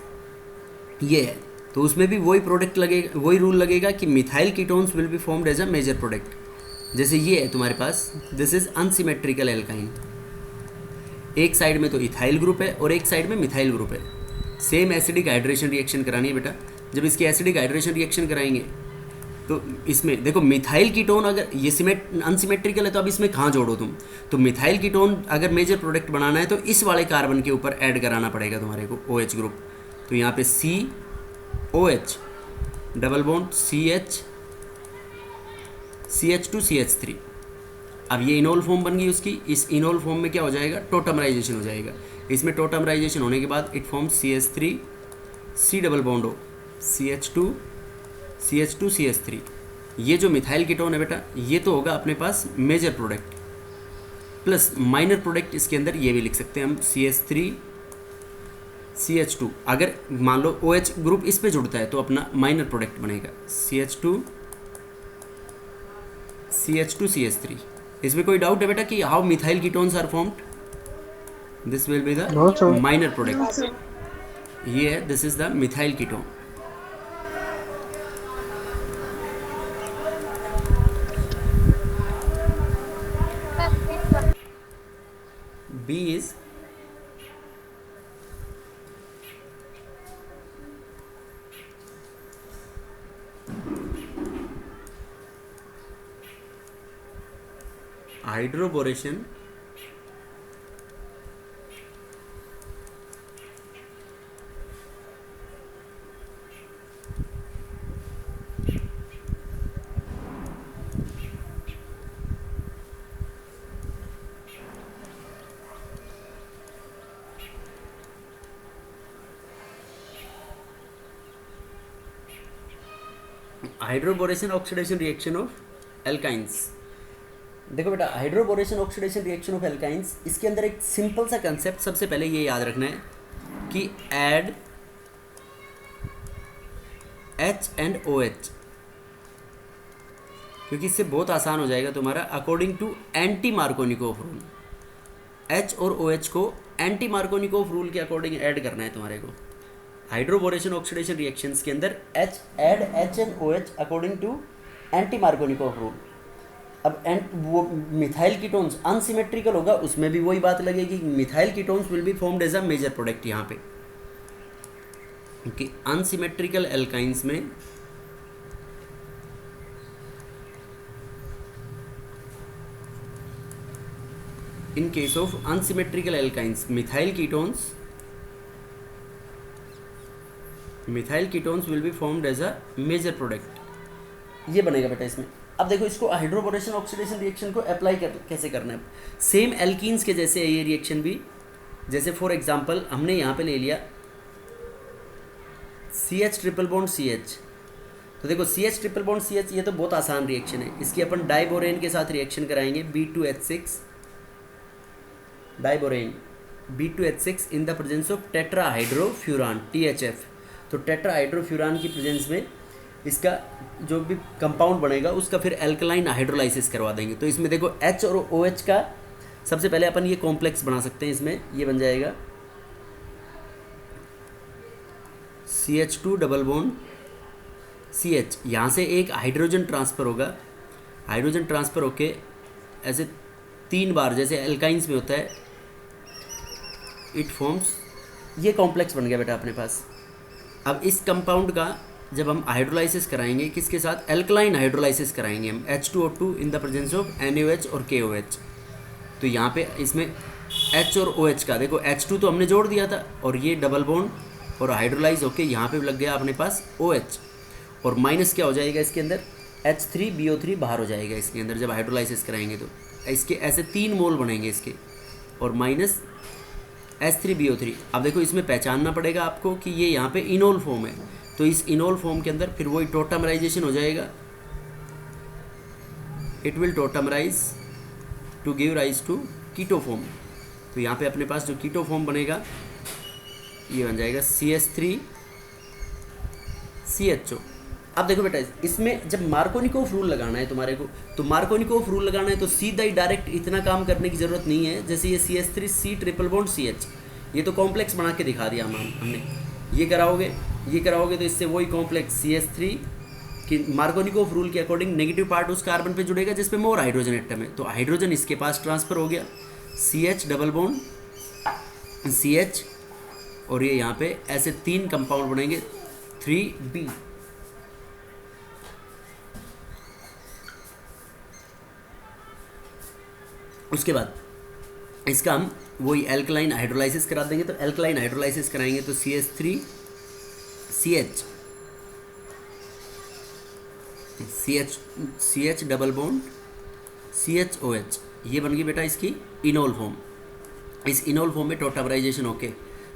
ये है, तो उसमें भी वही प्रोडक्ट लगेगा, वही रूल लगेगा कि methyl ketones will be formed as a major product. जैसे ये है तुम्हारे पास, दिस इज अनसिमेट्रिकल एल्काइन, एक साइड में तो इथाइल ग्रुप है और एक साइड में मिथाइल ग्रुप है। सेम एसिडिक हाइड्रेशन रिएक्शन करानी है बेटा। जब इसकी एसिडिक हाइड्रेशन रिएक्शन कराएंगे तो इसमें देखो मिथाइल कीटोन अगर ये अनसिमेट्रिकल है तो अब इसमें कहाँ जोड़ो तुम, तो मिथाइल कीटोन अगर मेजर प्रोडक्ट बनाना है तो इस वाले कार्बन के ऊपर ऐड कराना पड़ेगा तुम्हारे को OH ग्रुप। तो यहाँ पे COH double bond CH2 CH3। अब ये इनोल फॉर्म बन गई उसकी, इस इनोल फॉर्म में क्या हो जाएगा, टोटमराइजेशन हो जाएगा। इसमें टोटमराइजेशन होने के बाद it forms CH3 C double bond O CH2 CH3। ये जो मिथाइल कीटोन है बेटा ये तो होगा अपने पास major product, plus minor product इसके अंदर ये भी लिख सकते हैं हम CH3 CH2। अगर मान लो OH ग्रुप इस पे जुड़ता है तो अपना माइनर प्रोडक्ट बनेगा CH2 CH3। इसमें कोई डाउट है बेटा कि how methyl ketones are formed? This will be the minor product. ये है, this is the methyl ketone. B is hydroboration hydroboration oxidation reaction of alkynes. देखो बेटा hydroboration oxidation reaction of alkynes, इसके अंदर एक सिंपल सा कंसेप्ट सबसे पहले ये याद रखना है कि ऐड H एंड OH, क्योंकि इससे बहुत आसान हो जाएगा तुम्हारा according to anti Markovnikov rule. H और OH को एंटी मार्कोनिकोव रूल के अकॉर्डिंग ऐड करना है तुम्हारे को। हाइड्रोबोरेशन ऑक्सीडेशन रिएक्शंस के अंदर add H and OH according to anti Markovnikov rule. अब एंड वो मिथाइल कीटोन्स अनसिमेट्रिकल होगा, उसमें भी वही बात लगेगी, methyl ketones will be formed as a major product यहाँ पे, क्योंकि अनसिमेट्रिकल एल्काइंस में in case of unsymmetrical alkynes methyl ketones will be formed as a major product, ये बनेगा बेटा इसमें। अब देखो इसको हाइड्रोबोरेशन ऑक्सीडेशन रिएक्शन को अप्लाई कैसे करना है, सेम एल्कीन्स के जैसे है ये रिएक्शन भी। जैसे फॉर एग्जांपल हमने यहाँ पे ले लिया CH ट्रिपल बॉन्ड CH, तो देखो CH ट्रिपल बॉन्ड CH ये तो बहुत आसान रिएक्शन है, इसकी अपन डाइबोरेन के साथ रिएक्शन कराएंगे B2H6 diborane B2H6 in the presence of tetrahydrofuran THF। तो टेट्राहाइड्रोफ्यूरान की प्रेजेंस में इसका जो भी कंपाउंड बनेगा उसका फिर एल्कलाइन हाइड्रोलाइसिस करवा देंगे। तो इसमें देखो H और OH का सबसे पहले अपन ये कॉम्प्लेक्स बना सकते हैं, इसमें ये बन जाएगा CH2 डबल बॉन्ड CH, यहाँ से एक हाइड्रोजन ट्रांसफ़र होगा, हाइड्रोजन ट्रांसफ़र होके ऐसे 3 बार जैसे एल्काइंस में होता है इट फॉर्म्स, ये कॉम्प्लेक्स बन गया बेटा अपने पास। अब इस कंपाउंड का जब हम हाइड्रोलाइसिस कराएंगे किसके साथ, एल्कलाइन हाइड्रोलाइसिस कराएंगे हम H2O2 in the presence of NaOH और KOH। तो यहाँ पे इसमें H और OH का देखो H2 तो हमने जोड़ दिया था और ये डबल बॉन्ड और हाइड्रोलाइज होके यहाँ पे लग गया अपने पास OH, और माइनस क्या हो जाएगा इसके अंदर H3BO3 बाहर हो जाएगा इसके अंदर जब हाइड्रोलाइसिस कराएंगे। तो इसके ऐसे 3 मोल बनेंगे इसके, और माइनस H3BO3। अब देखो इसमें पहचानना पड़ेगा आपको कि ये यहाँ पे इनोल फॉर्म है, तो इस इनोल फॉर्म के अंदर फिर वही टोटमराइजेशन हो जाएगा, it will tautomerize to give rise to keto form. तो यहाँ पे अपने पास जो कीटो फॉर्म बनेगा ये बन जाएगा CH3CHO। अब देखो बेटा इसमें जब मार्कोनिकोव रूल लगाना है तुम्हारे को, तो मार्कोनिकोव रूल लगाना है तो सीधा ही डायरेक्ट इतना काम करने की ज़रूरत नहीं है। जैसे ये CH3C ट्रिपल बॉन्ड CH, ये तो कॉम्प्लेक्स बना के दिखा दिया हमने, ये कराओगे तो इससे वही कॉम्प्लेक्स CH3 कि मार्कोनिकोव रूल के अकॉर्डिंग नेगेटिव पार्ट उस कार्बन पे जुड़ेगा जिस पे मोर हाइड्रोजन एटम है, तो हाइड्रोजन इसके पास ट्रांसफ़र हो गया, CH डबल बॉन्ड CH, और ये यहाँ पे ऐसे 3 कंपाउंड बनेंगे 3B। उसके बाद इसका हम वही एल्कलाइन हाइड्रोलाइसिस करा देंगे, तो एल्कलाइन हाइड्रोलाइसिस कराएंगे तो CH3CH CH double bond CHOH, ये बन गई बेटा इसकी इनोल फॉर्म। इस इनोल फॉर्म में टोटमराइजेशन होके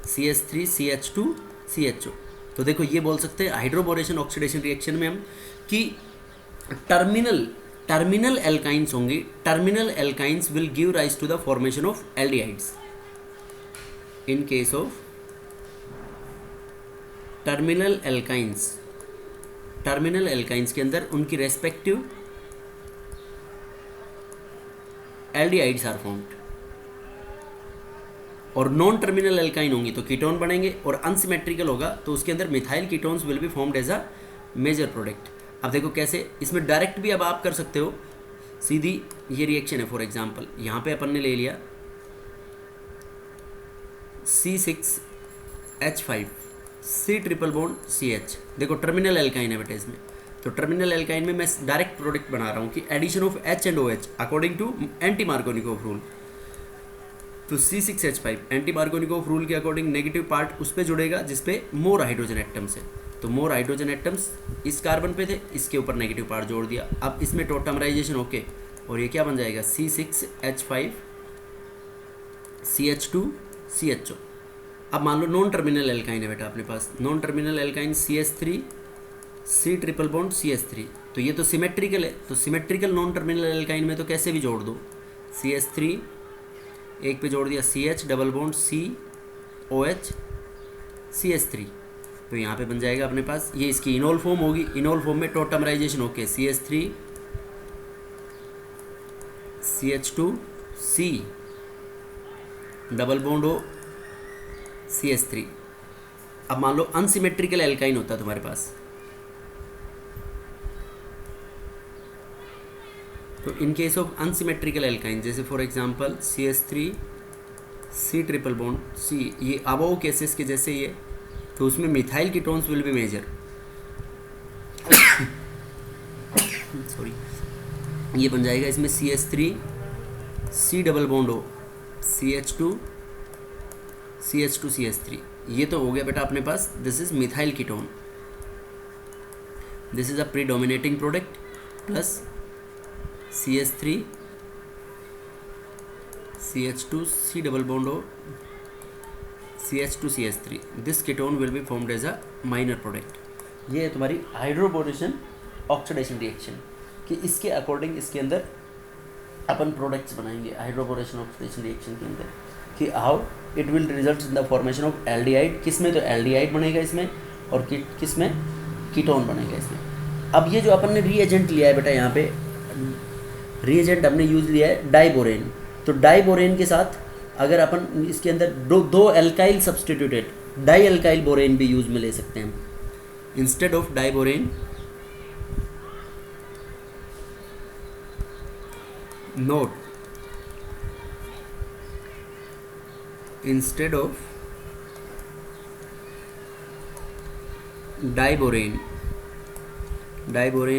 CH3CH2CHO। तो देखो ये बोल सकते हैं हाइड्रोबोरेशन ऑक्सीडेशन रिएक्शन में हम कि टर्मिनल एल्काइंस होंगी, terminal alkynes will give rise to the formation of aldehydes. In case of terminal alkynes के अंदर उनकी रेस्पेक्टिव एल्डिहाइड्स आर फॉर्म्ड, और नॉन टर्मिनल एल्काइन होंगी तो कीटोन बनेंगे, और अनसिमेट्रिकल होगा तो उसके अंदर methyl ketones will be formed as a major product. अब देखो कैसे इसमें डायरेक्ट भी अब आप कर सकते हो, सीधी ये रिएक्शन है। फॉर एग्जांपल यहाँ पे अपन ने ले लिया C6H5 C triple bond CH, देखो टर्मिनल एल्काइन है बेटा इसमें, तो टर्मिनल एल्काइन में मैं डायरेक्ट प्रोडक्ट बना रहा हूँ कि addition of H and OH according to anti Markovnikov rule. तो C6H5 एंटी मार्कोनिकोव रूल के अकॉर्डिंग नेगेटिव पार्ट उस पर जुड़ेगा जिसपे मोर हाइड्रोजन एटम्स है, तो मोर हाइड्रोजन एटम्स इस कार्बन पे थे, इसके ऊपर नेगेटिव पार्ट जोड़ दिया। अब इसमें टोटमराइजेशन होके और ये क्या बन जाएगा C6H5 CH2CHO। अब मान लो नॉन टर्मिनल एल्काइन है बेटा अपने पास, non terminal alkyne CH3 C triple bond CH3, तो ये तो सिमेट्रिकल है, तो सिमेट्रिकल नॉन टर्मिनल एल्काइन में तो कैसे भी जोड़ दो, CH3 एक पे जोड़ दिया CH double bond COH CH3, तो यहाँ पे बन जाएगा अपने पास, ये इसकी इनोल फॉर्म होगी, इनोल फॉर्म में टोटमराइजेशन होके CH3 CH2C डबल बॉन्ड हो CH3। अब मान लो अनसिमेट्रिकल एल्काइन होता है तुम्हारे पास, तो in case of unsymmetrical alkyne, जैसे for example CH3 C triple bond C, ये अबोव केसेस के जैसे ये, तो उसमें methyl ketones will be major, sorry, ये बन जाएगा इसमें CH3 C double bond O CH2 CH3, ये तो हो गया बेटा अपने पास, this is methyl ketone, this is a predominating product plus CH3 CH2 C double bond O CH2 CH3, this ketone will be formed as a minor product. ये है तुम्हारी हाइड्रोबोरेशन ऑक्सीडेशन रिएक्शन, कि इसके अकॉर्डिंग इसके अंदर अपन प्रोडक्ट्स बनाएंगे हाइड्रोबोरेशन ऑक्सीडेशन रिएक्शन के अंदर, कि how it will result in the formation of aldehyde, किस में तो एल्डिहाइड बनेगा इसमें, और किस में कीटोन बनेगा इसमें। अब ये जो अपन ने रीएजेंट लिया है बेटा, यहाँ पे रीएजेंट हमने यूज लिया है डाइबोरेन, तो डाइबोरेन के साथ अगर अपन इसके अंदर दो alkyl substituted dialkyl borane भी यूज में ले सकते हैं, instead of diborane note, instead of diborane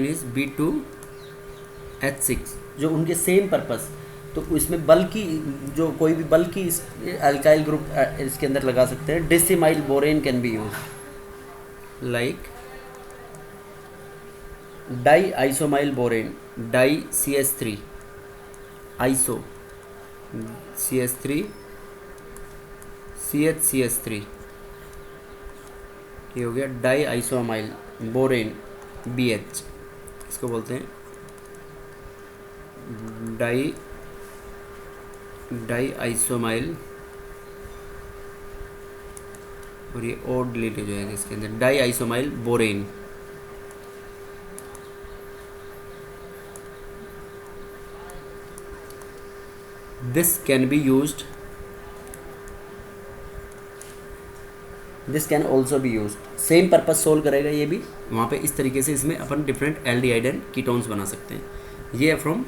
is B2H6, जो उनके सेम पर्पस, तो इसमें बल्कि जो कोई भी बल्कि अल्काइल ग्रुप इसके अंदर लगा सकते हैं। Disiamyl borane can be use like di isoamyl borane, di CH3 iso CH3 CH3, ये हो गया डाई आइसोमाइल बोरेन BH, इसको बोलते हैं डाई आइसोमाइल, और ये और डिलीट हो जाएगा इसके अंदर, di isoamyl borane. This can be used, this can also be use, same purpose solve करेगा ये भी वहाँ पे। इस तरीके से इसमें अपन डिफरेंट एल्डिहाइड एंड कीटोन्स बना सकते हैं। ये है from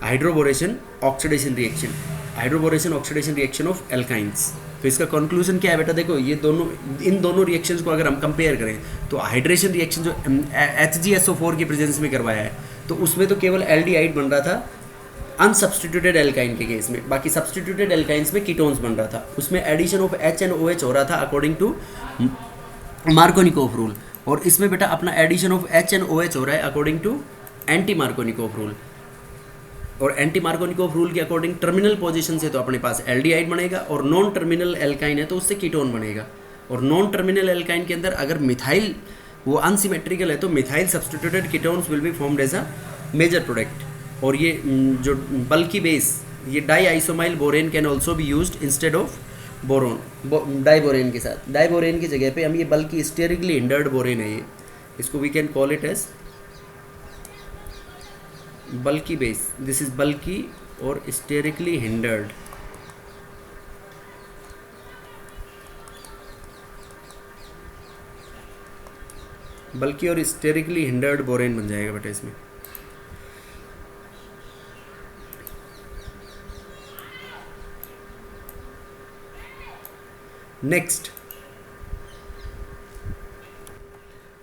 hydroboration oxidation reaction, hydroboration oxidation reaction of alkynes. तो इसका कंक्लूजन क्या है बेटा, देखो ये दोनों, इन दोनों रिएक्शंस को अगर हम कंपेयर करें तो हाइड्रेशन रिएक्शन जो HgSO4 की प्रेजेंस में करवाया है, तो उसमें तो केवल एल्डिहाइड बन रहा था अनसब्स्टिट्यूटेड एल्काइन के केस में, बाकी सब्स्टिट्यूटेड एल्काइंस में कीटोन्स बन रहा था, उसमें addition of H and OH हो रहा था अकॉर्डिंग टू मार्कोनिकोव रूल, और इसमें बेटा अपना addition of H and OH हो रहा है according to anti Markovnikov rule, और एंटी मार्कोनिकोव रूल के अकॉर्डिंग टर्मिनल पोजीशन से तो अपने पास एल्डिहाइड बनेगा, और नॉन टर्मिनल एल्काइन है तो उससे कीटोन बनेगा, और नॉन टर्मिनल एल्काइन के अंदर अगर मिथाइल वो अनसिमेट्रिकल है तो methyl substituted ketones will be formed as a major product. और ये जो बल्कि बेस, ये di isoamyl borane can also be used instead of boron, diborane के साथ, डाइबोरेन की जगह पे हम ये बल्कि स्टेरिकली हिंडर्ड बोरेन है, ये इसको we can call it as bulky base, this is bulky और स्टेरिकली हिंडर्ड। बल्कि और स्टेरिकली हिंडर्ड बोरेन बन जाएगा बेटा इसमें।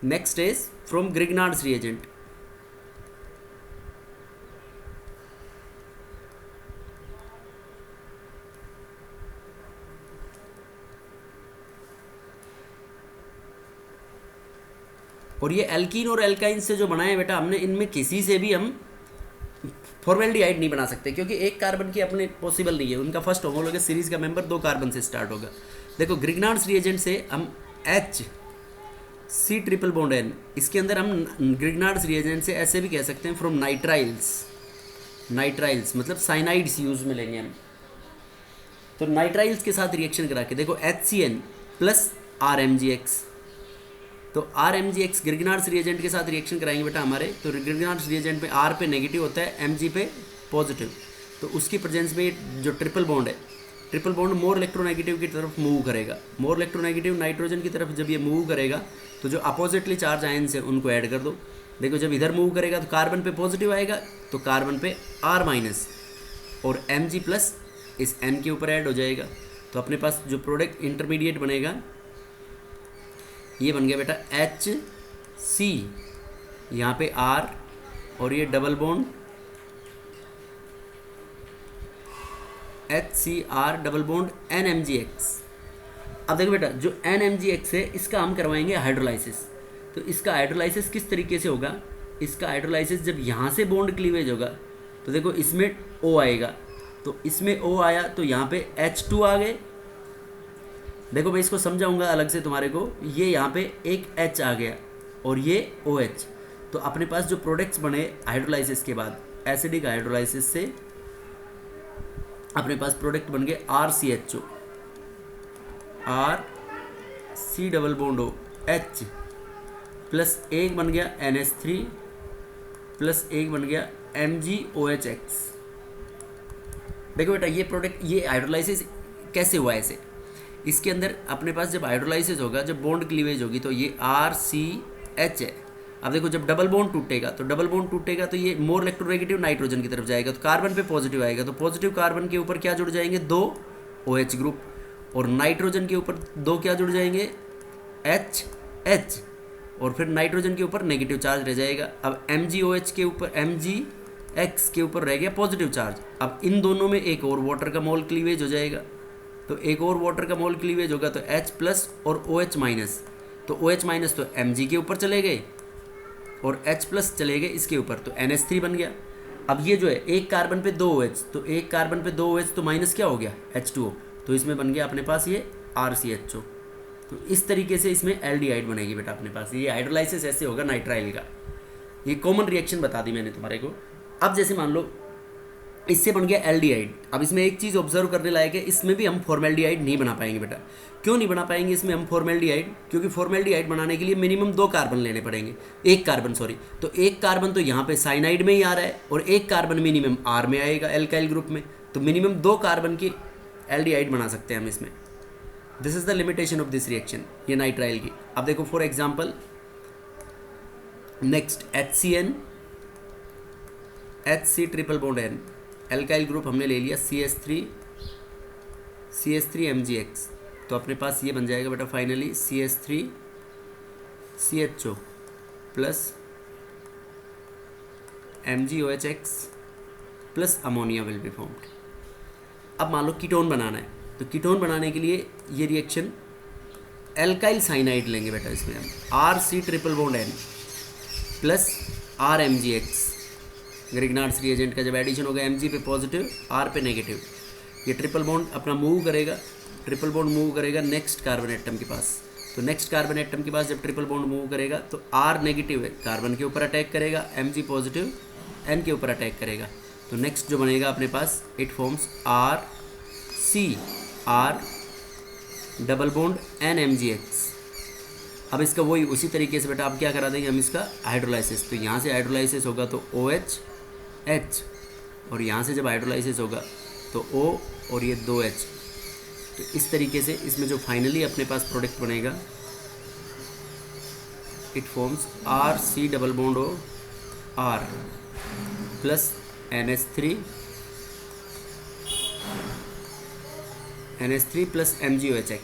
Next is from Grignard's reagent. और ये एल्कीन और एल्काइन से जो बनाए बेटा हमने, इनमें किसी से भी हम फॉर्मेल्डिहाइड नहीं बना सकते, क्योंकि एक कार्बन की अपने पॉसिबल नहीं है, उनका फर्स्ट होमोलोगस सीरीज का मेंबर 2 कार्बन से स्टार्ट होगा। देखो ग्रिग्नार्ड्स रिएजेंट से हम HC ट्रिपल बॉन्ड N, इसके अंदर हम ग्रिग्नार्ड्स रिएजेंट से ऐसे भी कह सकते हैं फ्रॉम नाइट्राइल्स मतलब साइनाइड्स यूज में लेंगे हम, तो नाइट्राइल्स के साथ रिएक्शन करा के देखो HCN प्लस RMgX, तो RMgX ग्रिग्नार्ड्स रिएजेंट के साथ रिएक्शन कराएंगे बेटा हमारे, तो ग्रिग्नार्ड्स रिएजेंट पे R पे नेगेटिव होता है, Mg पे पॉजिटिव, तो उसकी प्रेजेंस में जो ट्रिपल बॉन्ड है ट्रिपल बॉन्ड मोर इलेक्ट्रोनेगेटिव की तरफ मूव करेगा। मोर इलेक्ट्रोनेगेटिव नाइट्रोजन की तरफ जब ये मूव करेगा तो जो अपोजिटली चार्ज आयन्स है उनको ऐड कर दो। देखो जब इधर मूव करेगा तो कार्बन पे पॉजिटिव आएगा, तो कार्बन पे R माइनस और Mg+ इस N के ऊपर ऐड हो जाएगा। तो अपने पास जो प्रोडक्ट इंटरमीडिएट बनेगा ये बन गया बेटा HC, यहाँ पे R और ये double bond HCr double bond NMgX। अब देखो बेटा जो NMgX है इसका हम करवाएंगे हाइड्रोलाइसिस। तो इसका हाइड्रोलाइसिस किस तरीके से होगा, इसका हाइड्रोलाइसिस जब यहाँ से बॉन्ड क्लीवेज होगा तो देखो इसमें O आएगा, तो इसमें O आया तो यहाँ पे H2 आ गए। देखो मैं इसको समझाऊंगा अलग से तुम्हारे को, ये यहाँ पे एक H आ गया और ये OH। तो अपने पास जो प्रोडक्ट्स बने हाइड्रोलाइसिस के बाद, एसिडिक हाइड्रोलाइसिस से अपने पास प्रोडक्ट बन गए RCHO, RC double bond O H plus एक बन गया NH3 प्लस एक बन गया MgOHX। देखो बेटा ये प्रोडक्ट, ये हाइड्रोलाइसिस कैसे हुआ ऐसे, इसके अंदर अपने पास जब हाइड्रोलाइसिस होगा, जब बॉन्ड क्लीवेज होगी तो ये RCH है। अब देखो जब डबल बॉन्ड टूटेगा तो डबल बॉन्ड टूटेगा तो ये मोर इलेक्ट्रोनेगेटिव नाइट्रोजन की तरफ जाएगा, तो कार्बन पे पॉजिटिव आएगा, तो पॉजिटिव कार्बन के ऊपर क्या जुड़ जाएंगे, 2 OH ग्रुप, और नाइट्रोजन के ऊपर 2 क्या जुड़ जाएंगे, HH, और फिर नाइट्रोजन के ऊपर नेगेटिव चार्ज रह जाएगा। अब MgOH के ऊपर, MgX के ऊपर रह गया पॉजिटिव चार्ज। अब इन दोनों में एक और वाटर का मोल क्लीवेज हो जाएगा, तो एक और वाटर का मोल क्लीवेज होगा तो H+ और OH माइनस, तो OH माइनस तो Mg के ऊपर चले गए और H+ चले गए इसके ऊपर, तो NH3 बन गया। अब ये जो है एक कार्बन पे 2 OH, तो एक कार्बन पे 2 OH तो माइनस क्या हो गया, H2O, तो इसमें बन गया अपने पास ये RCHO। तो इस तरीके से इसमें एल्डिहाइड बनेगी बेटा अपने पास। ये हाइड्रोलाइसिस ऐसे होगा नाइट्राइल का। ये कॉमन रिएक्शन बता दी मैंने तुम्हारे को। अब जैसे मान लो इससे बन गया एल्डिहाइड। अब इसमें एक चीज़ ऑब्जर्व करने लायक है, इसमें भी हम फॉर्मेल्डिहाइड नहीं बना पाएंगे बेटा। क्यों नहीं बना पाएंगे इसमें हम फॉर्मेल्डिहाइड, क्योंकि फॉर्मेल्डिहाइड बनाने के लिए मिनिमम 2 कार्बन लेने पड़ेंगे, एक कार्बन सॉरी, तो एक कार्बन तो यहाँ पे साइनाइड में ही आ रहा है और एक कार्बन मिनिमम R में आएगा एल्काइल ग्रुप में, तो मिनिमम 2 कार्बन की एल्डिहाइड बना सकते हैं हम इसमें। This is the limitation of this reaction, ये नाइट्राइल की। अब देखो for example next HCN, HC triple bond N, alkyl group हमने ले लिया CH3MgX, तो अपने पास ये बन जाएगा बेटा finally CH3CHO plus MgOHX plus ammonia will be formed. अब मान लो कीटोन बनाना है, तो कीटोन बनाने के लिए ये रिएक्शन एल्काइल साइनाइड लेंगे बेटा, इसमें हम RC triple bond N plus RMgX, Grignard's reagent का जब एडिशन होगा Mg पे पॉजिटिव R पे नेगेटिव, ये ट्रिपल बॉन्ड अपना मूव करेगा, ट्रिपल बॉन्ड मूव करेगा नेक्स्ट कार्बन एटम के पास, तो नेक्स्ट कार्बन एटम के पास जब ट्रिपल बॉन्ड मूव करेगा तो R नेगेटिव है, कार्बन के ऊपर अटैक करेगा, Mg पॉजिटिव N के ऊपर अटैक करेगा, तो नेक्स्ट जो बनेगा अपने पास it forms RCR double bond NMgX। अब इसका वही उसी तरीके से बेटा अब क्या करा देंगे हम इसका हाइड्रोलाइसिस, तो यहाँ से हाइड्रोलाइसिस होगा तो OH H, और यहाँ से जब हाइड्रोलाइसिस होगा तो O और ये 2H, तो इस तरीके से इसमें जो फाइनली अपने पास प्रोडक्ट बनेगा it forms RC double bond O R plus NH3 plus MgOHX।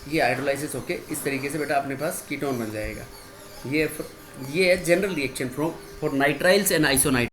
ये हाइड्रोलाइसिस होके इस तरीके से बेटा अपने पास कीटोन बन जाएगा। ये है general reaction for nitriles and आइसोनाइट्राइल्स।